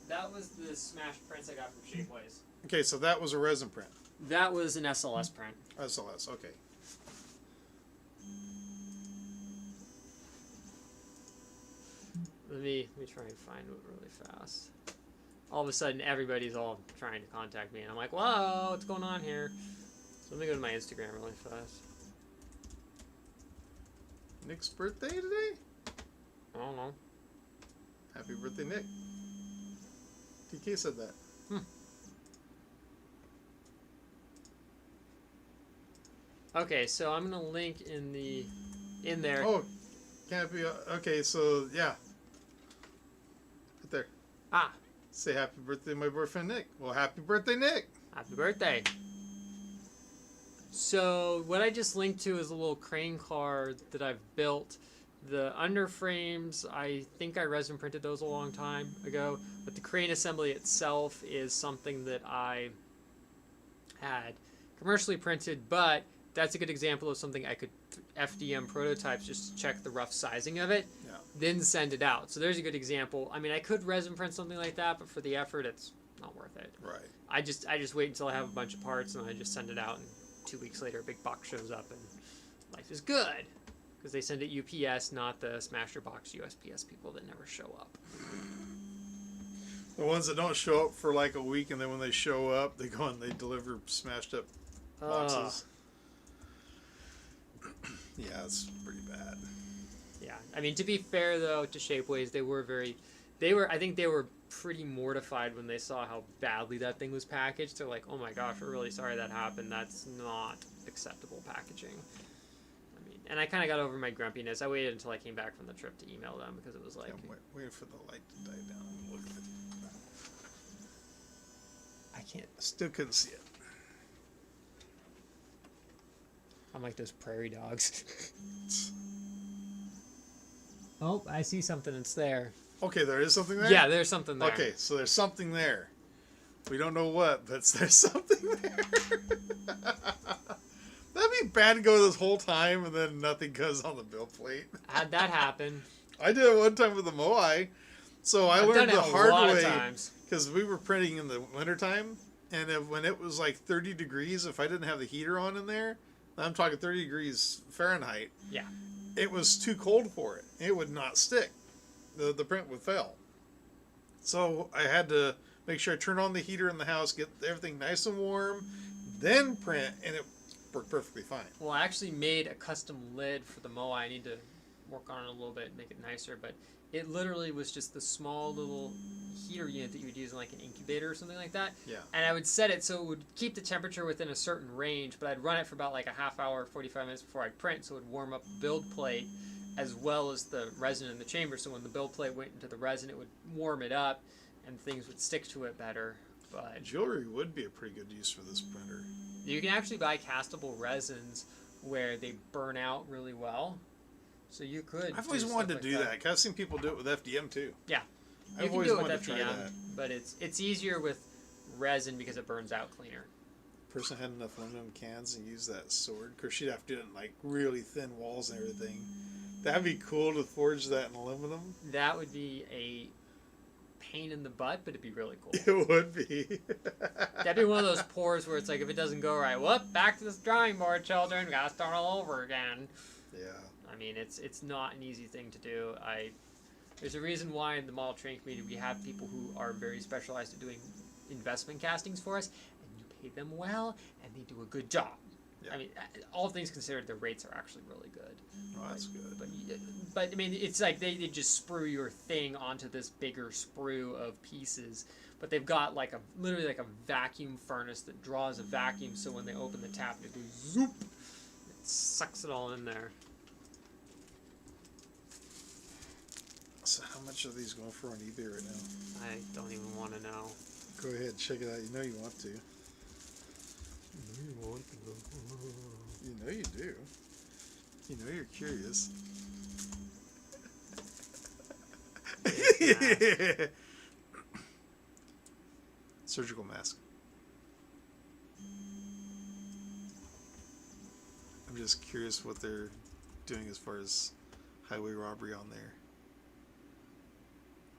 That was the smashed prints I got from Shapeways. Okay, so that was a resin print. That was an SLS print. SLS, okay. Let me try and find it really fast. All of a sudden, everybody's all trying to contact me, and I'm like, whoa, what's going on here? So let me go to my Instagram really fast. Nick's birthday today? I don't know. Happy birthday, Nick. TK said that. Okay, so I'm gonna link in there. Oh, can't be. Okay, so yeah, right there. Ah, say happy birthday to my boyfriend Nick. Well, happy birthday, Nick. Happy birthday. So what I just linked to is a little crane car that I've built. The underframes, I think I resin printed those a long time ago, but the crane assembly itself is something that I had commercially printed, but that's a good example of something I could FDM prototypes just to check the rough sizing of it, then send it out. So there's a good example. I mean, I could resin print something like that, but for the effort, it's not worth it. Right. I just wait until I have a bunch of parts, and I just send it out, and 2 weeks later, a big box shows up, and life is good. Because they send it UPS, not the Smash Your Box USPS people that never show up. The ones that don't show up for like a week, and then when they show up, they go and they deliver smashed up boxes. Yeah, it's pretty bad. Yeah, I mean, to be fair though to Shapeways, I think they were pretty mortified when they saw how badly that thing was packaged. They're like, oh my gosh, we're really sorry that happened. That's not acceptable packaging. I mean, and I kind of got over my grumpiness. I waited until I came back from the trip to email them because it was like... Wait for the light to die down and look at it. I can't... Still couldn't see it. I'm like those prairie dogs. Oh, I see something. It's there. Okay, there is something there? Yeah, there's something there. Okay, so there's something there. We don't know what, but there's something there. That'd be bad to go this whole time and then nothing goes on the build plate. Had that happen. I did it one time with the Moai. So I learned the hard way because we were printing in the wintertime, and when it was like 30 degrees, if I didn't have the heater on in there, I'm talking 30 degrees Fahrenheit. Yeah. It was too cold for it. It would not stick. The print would fail. So I had to make sure I turn on the heater in the house, get everything nice and warm, then print, and it worked perfectly fine. Well, I actually made a custom lid for the Moai. I need to work on it a little bit, make it nicer, but it literally was just the small little heater unit that you would use in like an incubator or something like that. Yeah. And I would set it so it would keep the temperature within a certain range, but I'd run it for about like a half hour, 45 minutes before I'd print, so it would warm up the build plate as well as the resin in the chamber. So when the build plate went into the resin, it would warm it up and things would stick to it better. But jewelry would be a pretty good use for this printer. You can actually buy castable resins where they burn out really well. So you could. I've always wanted to do that. Cause I've seen people do it with FDM too. Yeah, I've always wanted to try that. But it's easier with resin because it burns out cleaner. Person had enough aluminum cans and used that sword. Of course, she'd have to do it in like really thin walls and everything. That'd be cool to forge that in aluminum. That would be a pain in the butt, but it'd be really cool. It would be. That'd be one of those pours where it's like, if it doesn't go right, whoop, back to this drawing board, children. Gotta start all over again. Yeah. I mean, it's not an easy thing to do. There's a reason why in the model training community we have people who are very specialized at doing investment castings for us, and you pay them well, and they do a good job. Yeah. I mean, all things considered, the rates are actually really good. Oh, that's good. But I mean, it's like they just sprue your thing onto this bigger sprue of pieces, but they've got like literally like a vacuum furnace that draws a vacuum, so when they open the tap, it goes zoop, it sucks it all in there. So how much are these going for on eBay right now? I don't even want to know. Go ahead, check it out. You know you want to. You know you do. You know you're curious. Surgical mask. I'm just curious what they're doing as far as highway robbery on there.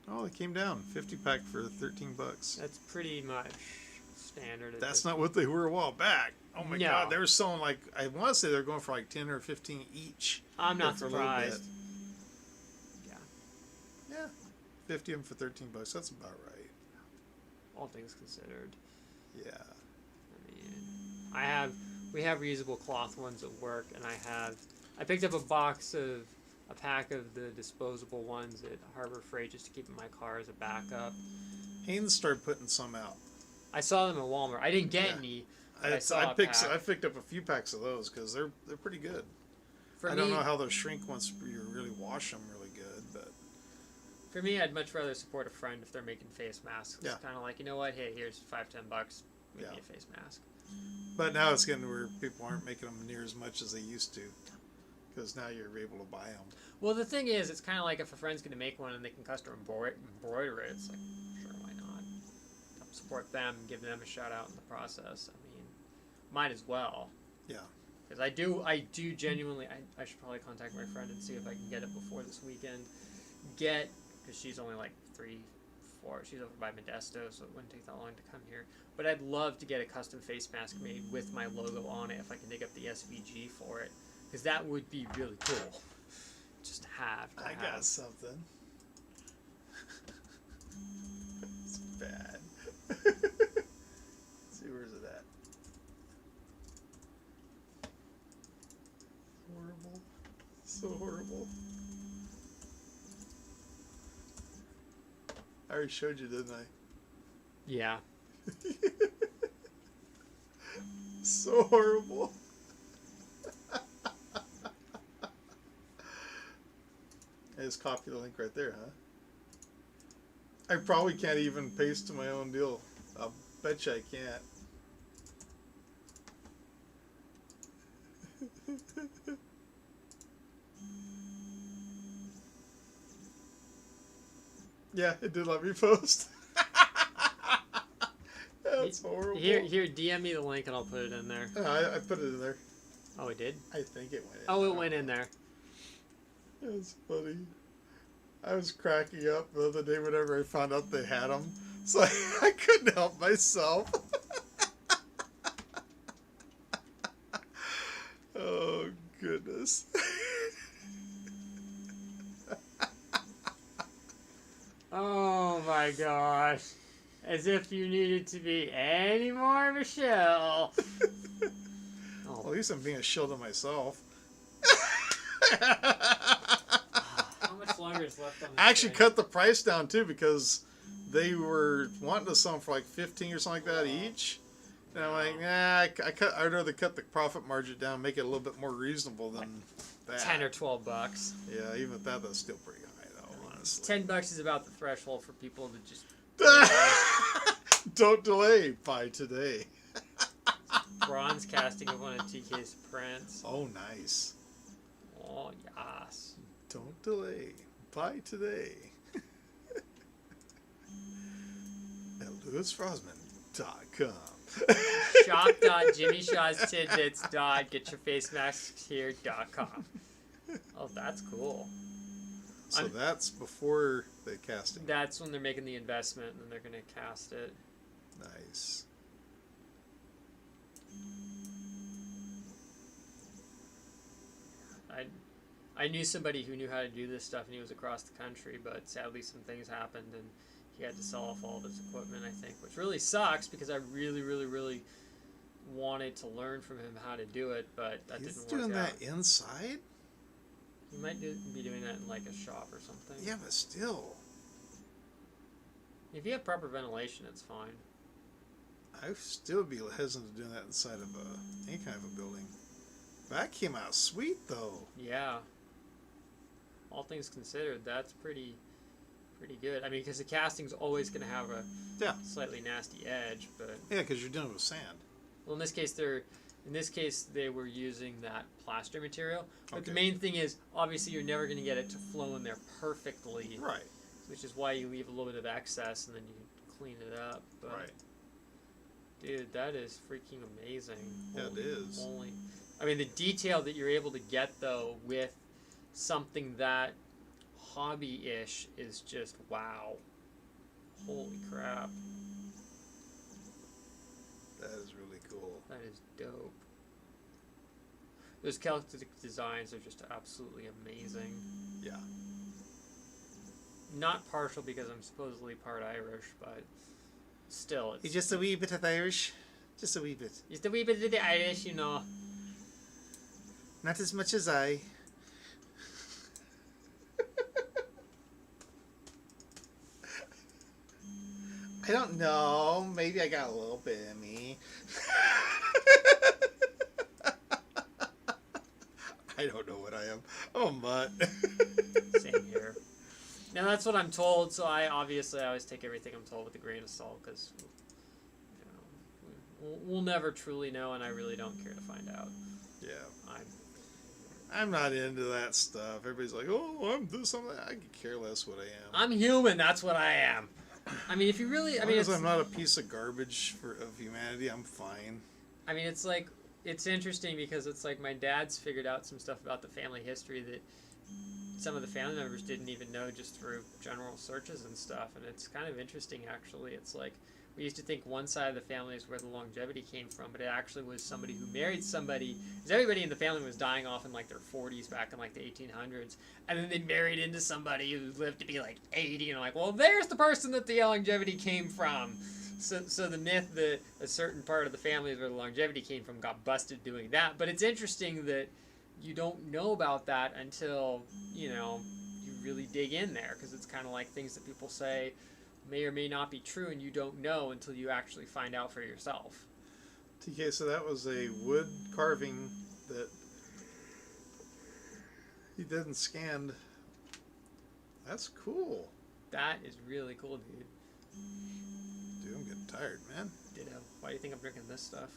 Oh, it came down. 50 pack for $13. That's pretty much standard. That's not what they were a while back. Oh my God, they were selling like, I want to say they're going for like 10 or 15 each. I'm not surprised. Yeah. Yeah. 50 of them for $13. That's about right. All things considered. Yeah. I mean, we have reusable cloth ones at work, and I picked up a pack of the disposable ones at Harbor Freight just to keep in my car as a backup. Haynes started putting some out. I saw them at Walmart. I didn't get any. I picked up a few packs of those because they're pretty good. I don't know how those shrink once you really wash them really good, but for me, I'd much rather support a friend if they're making face masks. It's kind of like, you know what? Hey, here's $5-10. Make me a face mask. But now it's getting to where people aren't making them near as much as they used to, because now you're able to buy them. Well, the thing is, it's kind of like if a friend's going to make one and they can custom embroider it, it's like, sure, why not? Help support them and give them a shout out in the process. I mean, might as well. Yeah. Because I do genuinely, I should probably contact my friend and see if I can get it before this weekend. Because she's only like 3-4, she's over by Modesto, so it wouldn't take that long to come here. But I'd love to get a custom face mask made with my logo on it if I can dig up the SVG for it. Because that would be really cool. Just to have. I got something. It's bad. Let's see, where's it at? Horrible. So horrible. I already showed you, didn't I? Yeah. So horrible. I just copy the link right there, huh? I probably can't even paste to my own deal. I'll bet you I can't. Yeah, it did let me post. That's horrible. Here, DM me the link and I'll put it in there. I put it in there. Oh, it did? I think it went in. Oh, it went in there. That's funny. I was cracking up the other day whenever I found out they had them. So I couldn't help myself. Oh, goodness. Oh, my gosh. As if you needed to be any more of a shill. Well, at least I'm being a shill to myself. How much longer is left on this I actually thing? cut the price down too because they were wanting to sell them for like 15 or something like that each. And I'm like, nah, I'd rather cut the profit margin down, make it a little bit more reasonable than that. 10 or 12 bucks. Yeah, even at that, that's still pretty high though, honestly. 10 bucks is about the threshold for people to just... Don't delay, buy today. Bronze casting of one of TK's prints. Oh, nice. Oh, yes. Don't delay, buy today. At LewisFrosman.com. shop.jimmyshawstidbits.getyourfacemaskshere.com. Oh, that's cool. So that's before the casting. That's when they're making the investment and then they're going to cast it. Nice. I knew somebody who knew how to do this stuff and he was across the country, but sadly some things happened and he had to sell off all of his equipment, I think, which really sucks because I really, really, really wanted to learn from him how to do it, but that didn't work out. He's doing that inside? He might be doing that in like a shop or something. Yeah, but still. If you have proper ventilation, it's fine. I'd still be hesitant to do that inside of any kind of a building. That came out sweet, though. Yeah. All things considered, that's pretty good. I mean, because the casting's always going to have a slightly nasty edge, but yeah, because you're dealing with sand. Well, in this case, they were using that plaster material. But Okay. the main thing is, obviously, you're never going to get it to flow in there perfectly. Right. Which is why you leave a little bit of excess and then you clean it up. But, Right. Dude, that is freaking amazing. Yeah, it is. Holy. I mean, the detail that you're able to get, though, with something that hobby-ish is just wow. Holy crap. That is really cool. That is dope. Those Celtic designs are just absolutely amazing. Yeah. Not partial because I'm supposedly part Irish, but still. It's just a wee bit of Irish. Just a wee bit. Just a wee bit of the Irish, you know. Not as much as I. I don't know. Maybe I got a little bit of me. I don't know what I am. Oh, mutt. Same here. Now that's what I'm told, so I always take everything I'm told with a grain of salt, because we'll never truly know, and I really don't care to find out. Yeah. I'm not into that stuff. Everybody's like, oh, I'm this, I'm that. I could care less what I am. I'm human, that's what I am. I mean, if you really... As long as I'm not a piece of garbage of humanity, I'm fine. I mean, it's like... It's interesting because it's like my dad's figured out some stuff about the family history that some of the family members didn't even know just through general searches and stuff. And it's kind of interesting, actually. It's like we used to think one side of the family is where the longevity came from, but it actually was somebody who married somebody. Because everybody in the family was dying off in like their 40s back in like the 1800s. And then they married into somebody who lived to be like 80. And like, well, there's the person that the longevity came from. So the myth that a certain part of the family is where the longevity came from got busted doing that. But it's interesting that you don't know about that until, you really dig in there. Because it's kind of like things that people say may or may not be true, and you don't know until you actually find out for yourself. TK, so that was a wood carving that he didn't scan. That's cool. That is really cool, dude. Dude, I'm getting tired, man. Ditto. Why do you think I'm drinking this stuff?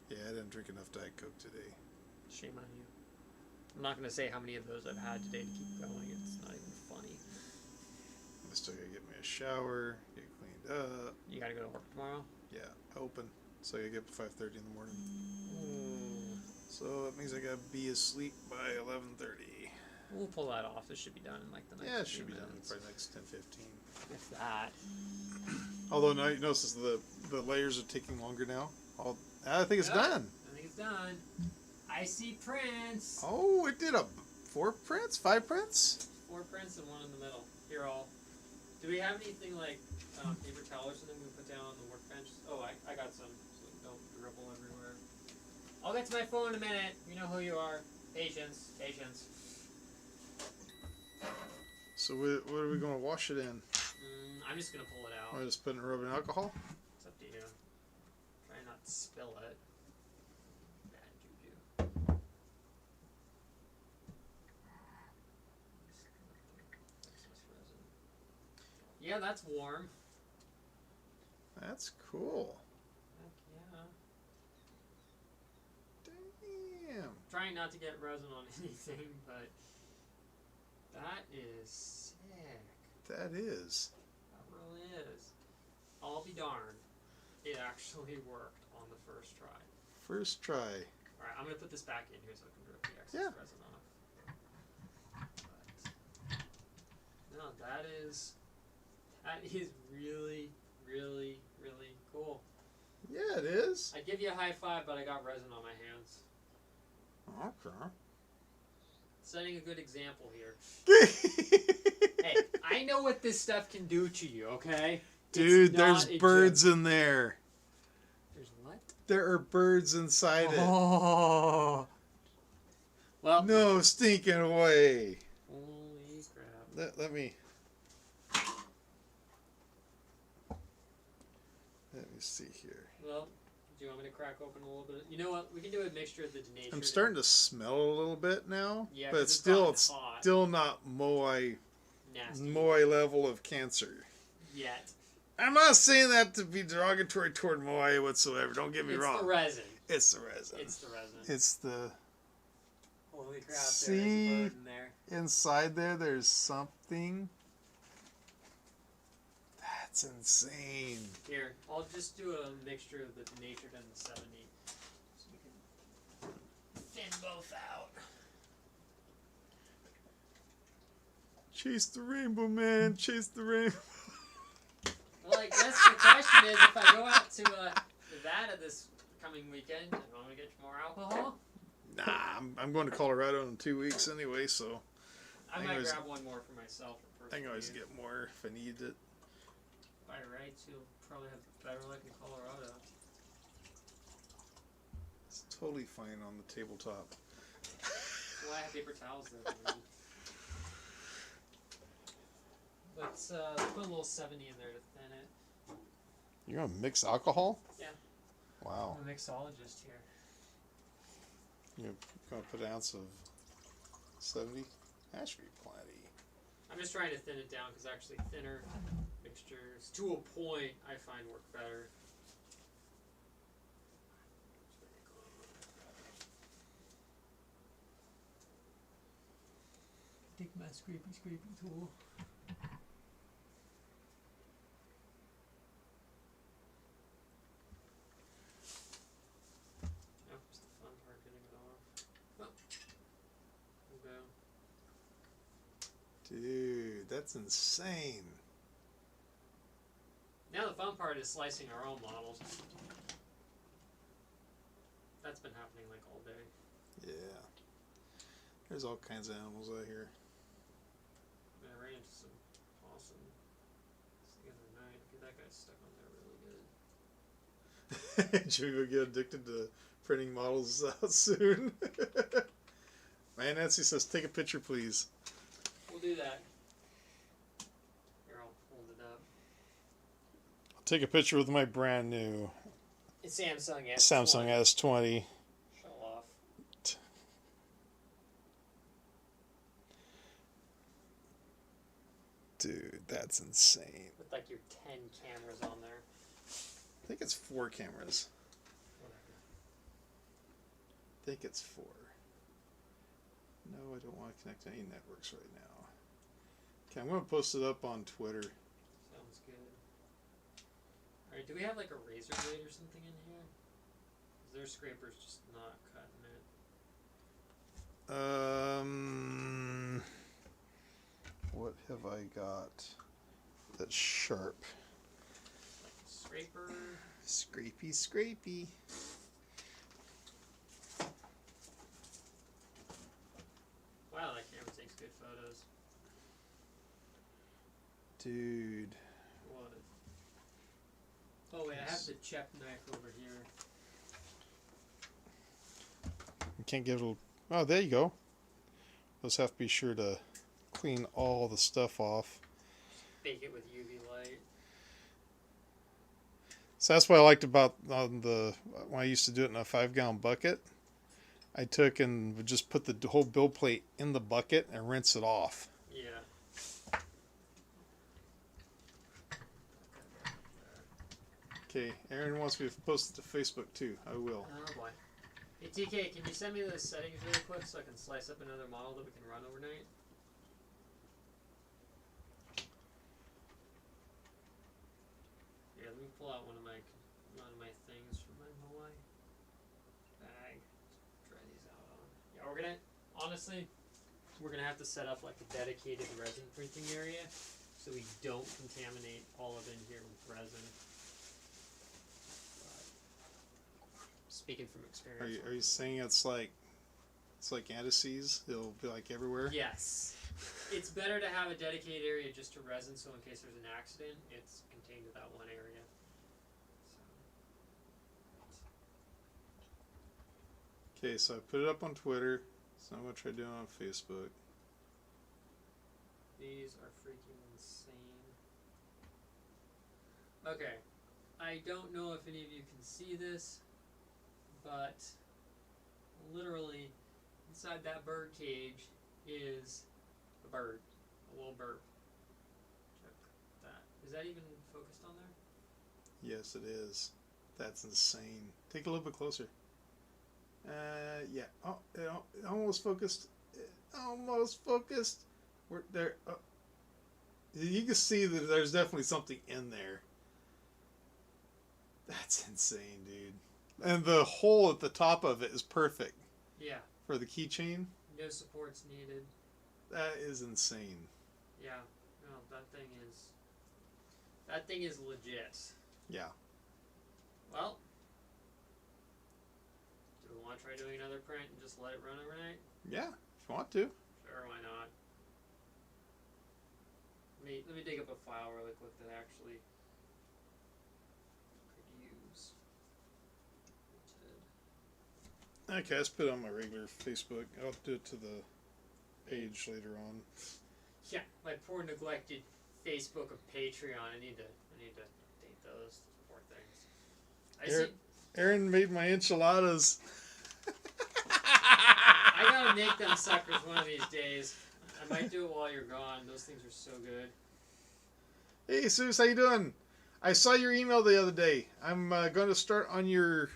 Yeah, I didn't drink enough Diet Coke today. Shame on you. I'm not going to say how many of those I've had today to keep going. It's not even funny. I still got to get me a shower, get cleaned up. You got to go to work tomorrow? Yeah, open. So I got to get up at 5:30 in the morning. Ooh. So that means I got to be asleep by 11:30. We'll pull that off. This should be done in like the next Yeah, it should be done minutes. by the next 10-15. If that. Although now you notice the layers are taking longer now. I think it's done. I think it's done. I see prints. Oh, it did 4 prints? 5 prints? 4 prints and 1 in the middle. Here, do we have anything like paper towel or something we put down on the workbench? Oh, I got some, so don't dribble everywhere. I'll get to my phone in a minute. You know who you are. Patience. So what are we going to wash it in? I'm just going to pull it out. Or just put it in rubbing alcohol? It's up to you. Try not to spill it. Bad juju. Yeah, that's warm. That's cool. Heck yeah. Damn. Trying not to get resin on anything, but that is sick. That is. That really is. I'll be darned. It actually worked on the first try. First try. Alright, I'm going to put this back in here so I can drip the excess resin off. But, no, that is really, really, really cool. Yeah, it is. I'd give you a high five, but I got resin on my hands. Okay. Setting a good example here. Hey, I know what this stuff can do to you, okay? Dude, there's birds in there. There's what? There are birds inside it. Oh. Well. No stinking way. Holy crap. Let me see here. Well, do you want me to crack open a little bit? You know what? We can do a mixture of the denatured. I'm starting to smell it a little bit now. Yeah, but it's still not moai level of cancer. Yet. I'm not saying that to be derogatory toward moai whatsoever. Don't get me wrong. It's the resin. It's the resin. It's the resin. It's the... Holy crap, See, there's a bird in there. Inside there's something. That's insane. Here, I'll just do a mixture of the denatured and the 70. So we can thin both out. Chase the rainbow, man. Chase the rainbow. Well, I guess the question is, if I go out to the Nevada this coming weekend. You want to get you more alcohol? Nah, I'm going to Colorado in 2 weeks anyway, so... I might grab one more for myself. I can always get more if I need it. By rights, you'll probably have better luck in Colorado. It's totally fine on the tabletop. Well, I have paper towels there. Let's put a little 70 in there to thin it. You're going to mix alcohol? Yeah. Wow. I'm a mixologist here. You're going to put an ounce of 70? That should be plenty. I'm just trying to thin it down because actually thinner mixtures, to a point, I find work better. Take my scrapey tool. Yep, it's the fun part, getting it off. Oh. Okay. Dude, that's insane. Now the fun part is slicing our own models. That's been happening like all day. Yeah. There's all kinds of animals out here. I ran into some possum the other night. Okay, that guy's stuck on there really good. Should we go get addicted to printing models out soon? Man, Nancy says, take a picture, please. We'll do that. Here, I'll hold it up. I'll take a picture with my brand new It's Samsung S20. Samsung S20. Show off. Dude, that's insane. With like your 10 cameras on there. I think it's 4 cameras. Whatever. I think it's 4. No, I don't want to connect to any networks right now. Okay, I'm going to post it up on Twitter. Sounds good. Alright, do we have like a razor blade or something in here? Because their scraper's just not cutting it. What have I got that's sharp? Scraper. Scrapey, scrapey. Wow, that camera takes good photos. Dude. What? Oh wait, I have the Chep knife over here. You can't get it. Oh, there you go. Just have to be sure to clean all the stuff off. Bake it with UV light. So that's what I liked about when I used to do it in a 5-gallon bucket. I took and would just put the whole build plate in the bucket and rinse it off. Yeah. Okay, Aaron wants me to post it to Facebook too. I will. Oh boy. Hey TK, can you send me those settings really quick so I can slice up another model that we can run overnight? Yeah, let me pull out one of my things from my Hawaii bag. Try these out on. Yeah, we're gonna have to set up like a dedicated resin printing area so we don't contaminate all of in here with resin. Speaking from experience. Are you saying it's like antices? It'll be like everywhere? Yes. It's better to have a dedicated area just to resin, so in case there's an accident, it's contained to that one area. Okay, so I put it up on Twitter, so I'm going to try doing it on Facebook. These are freaking insane. Okay, I don't know if any of you can see this, but literally inside that bird cage is a bird, a little burp. Check that. Is that even focused on there? Yes, it is. That's insane. Take a little bit closer. Yeah. Oh, it almost focused. Almost focused. We're there. You can see that there's definitely something in there. That's insane, dude. And the hole at the top of it is perfect. Yeah. For the keychain. No supports needed. That is insane. Yeah. No, that thing is legit. Yeah. Well, want to try doing another print and just let it run overnight? Yeah, if you want to. Sure, why not? Let me dig up a file really quick that I actually could use. Okay, let's put it on my regular Facebook. I'll do it to the page later on. Yeah, my poor neglected Facebook and Patreon. I need to update those poor things. Aaron made my enchiladas. I gotta make them suckers one of these days. I might do it while you're gone. Those things are so good. Hey, Sus, how you doing? I saw your email the other day. I'm going to start on your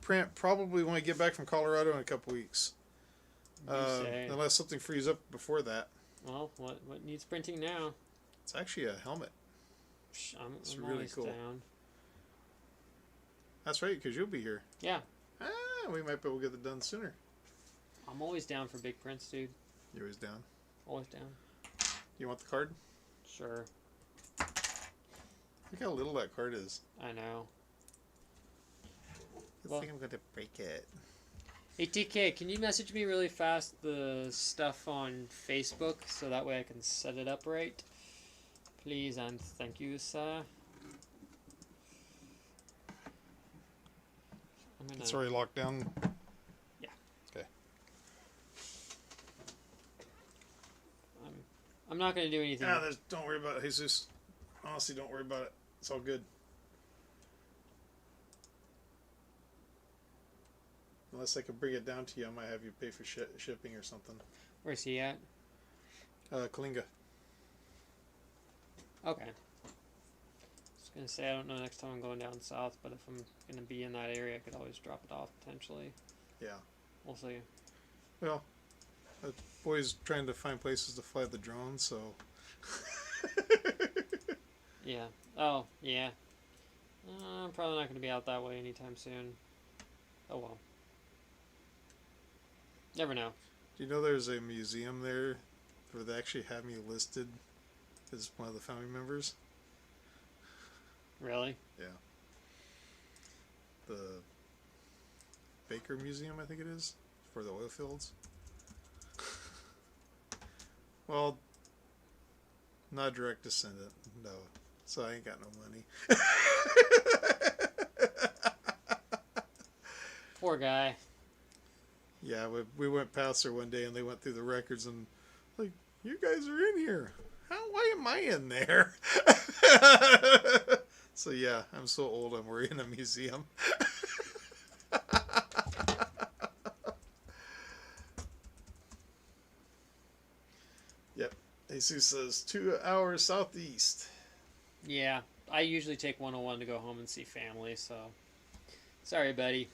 print probably when I get back from Colorado in a couple weeks. Unless something frees up before that. Well, what needs printing now? It's actually a helmet. It's really always cool. Down. That's right, because you'll be here. Yeah. We might be able to get it done sooner. I'm always down for big prints, dude. You're always down? Always down. You want the card? Sure. Look how little that card is. I know. I think I'm going to break it. Hey, TK, can you message me really fast the stuff on Facebook so that way I can set it up right? Please and thank you, sir. It's already locked down? Yeah. Okay. I'm not going to do anything. Don't worry about it, Jesus. Honestly, don't worry about it. It's all good. Unless I can bring it down to you, I might have you pay for shipping or something. Where's he at? Kalinga. Okay. I was going to say, I don't know next time I'm going down south, but if I'm going to be in that area, I could always drop it off potentially. Yeah. We'll see. Well, the boy's trying to find places to fly the drone, so... Yeah. Oh, yeah. I'm probably not going to be out that way anytime soon. Oh, well. Never know. Do you know there's a museum there where they actually have me listed as one of the family members? Really? Yeah. The Baker Museum, I think it is, for the oil fields. Well, not a direct descendant, no. So I ain't got no money. Poor guy. Yeah, we went past there one day and they went through the records and like, you guys are in here. Why am I in there? So yeah, I'm so old I'm working in a museum. Yep. Jesus says 2 hours southeast. Yeah, I usually take 101 to go home and see family, so sorry, buddy.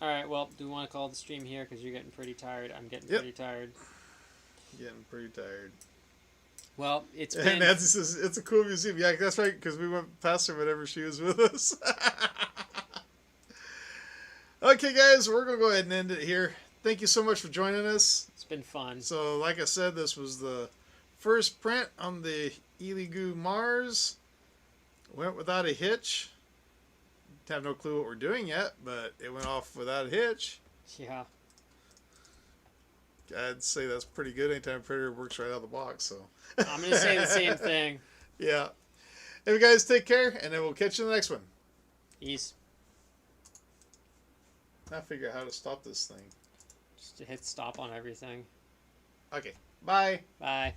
Alright, well, do we want to call the stream here? Because you're getting pretty tired. I'm getting pretty tired. Getting pretty tired. Well, it's been... And Nancy says, it's a cool museum. Yeah, that's right, because we went past her whenever she was with us. Okay, guys, we're going to go ahead and end it here. Thank you so much for joining us. It's been fun. So, like I said, this was the first print on the Elegoo Mars. Went without a hitch. Have no clue what we're doing yet, but it went off without a hitch. Yeah. I'd say that's pretty good. Anytime printer works right out of the box, so. I'm going to say the same thing. Yeah. Hey, you guys take care, and then we'll catch you in the next one. Peace. Now figure out how to stop this thing. Just to hit stop on everything. Okay. Bye. Bye.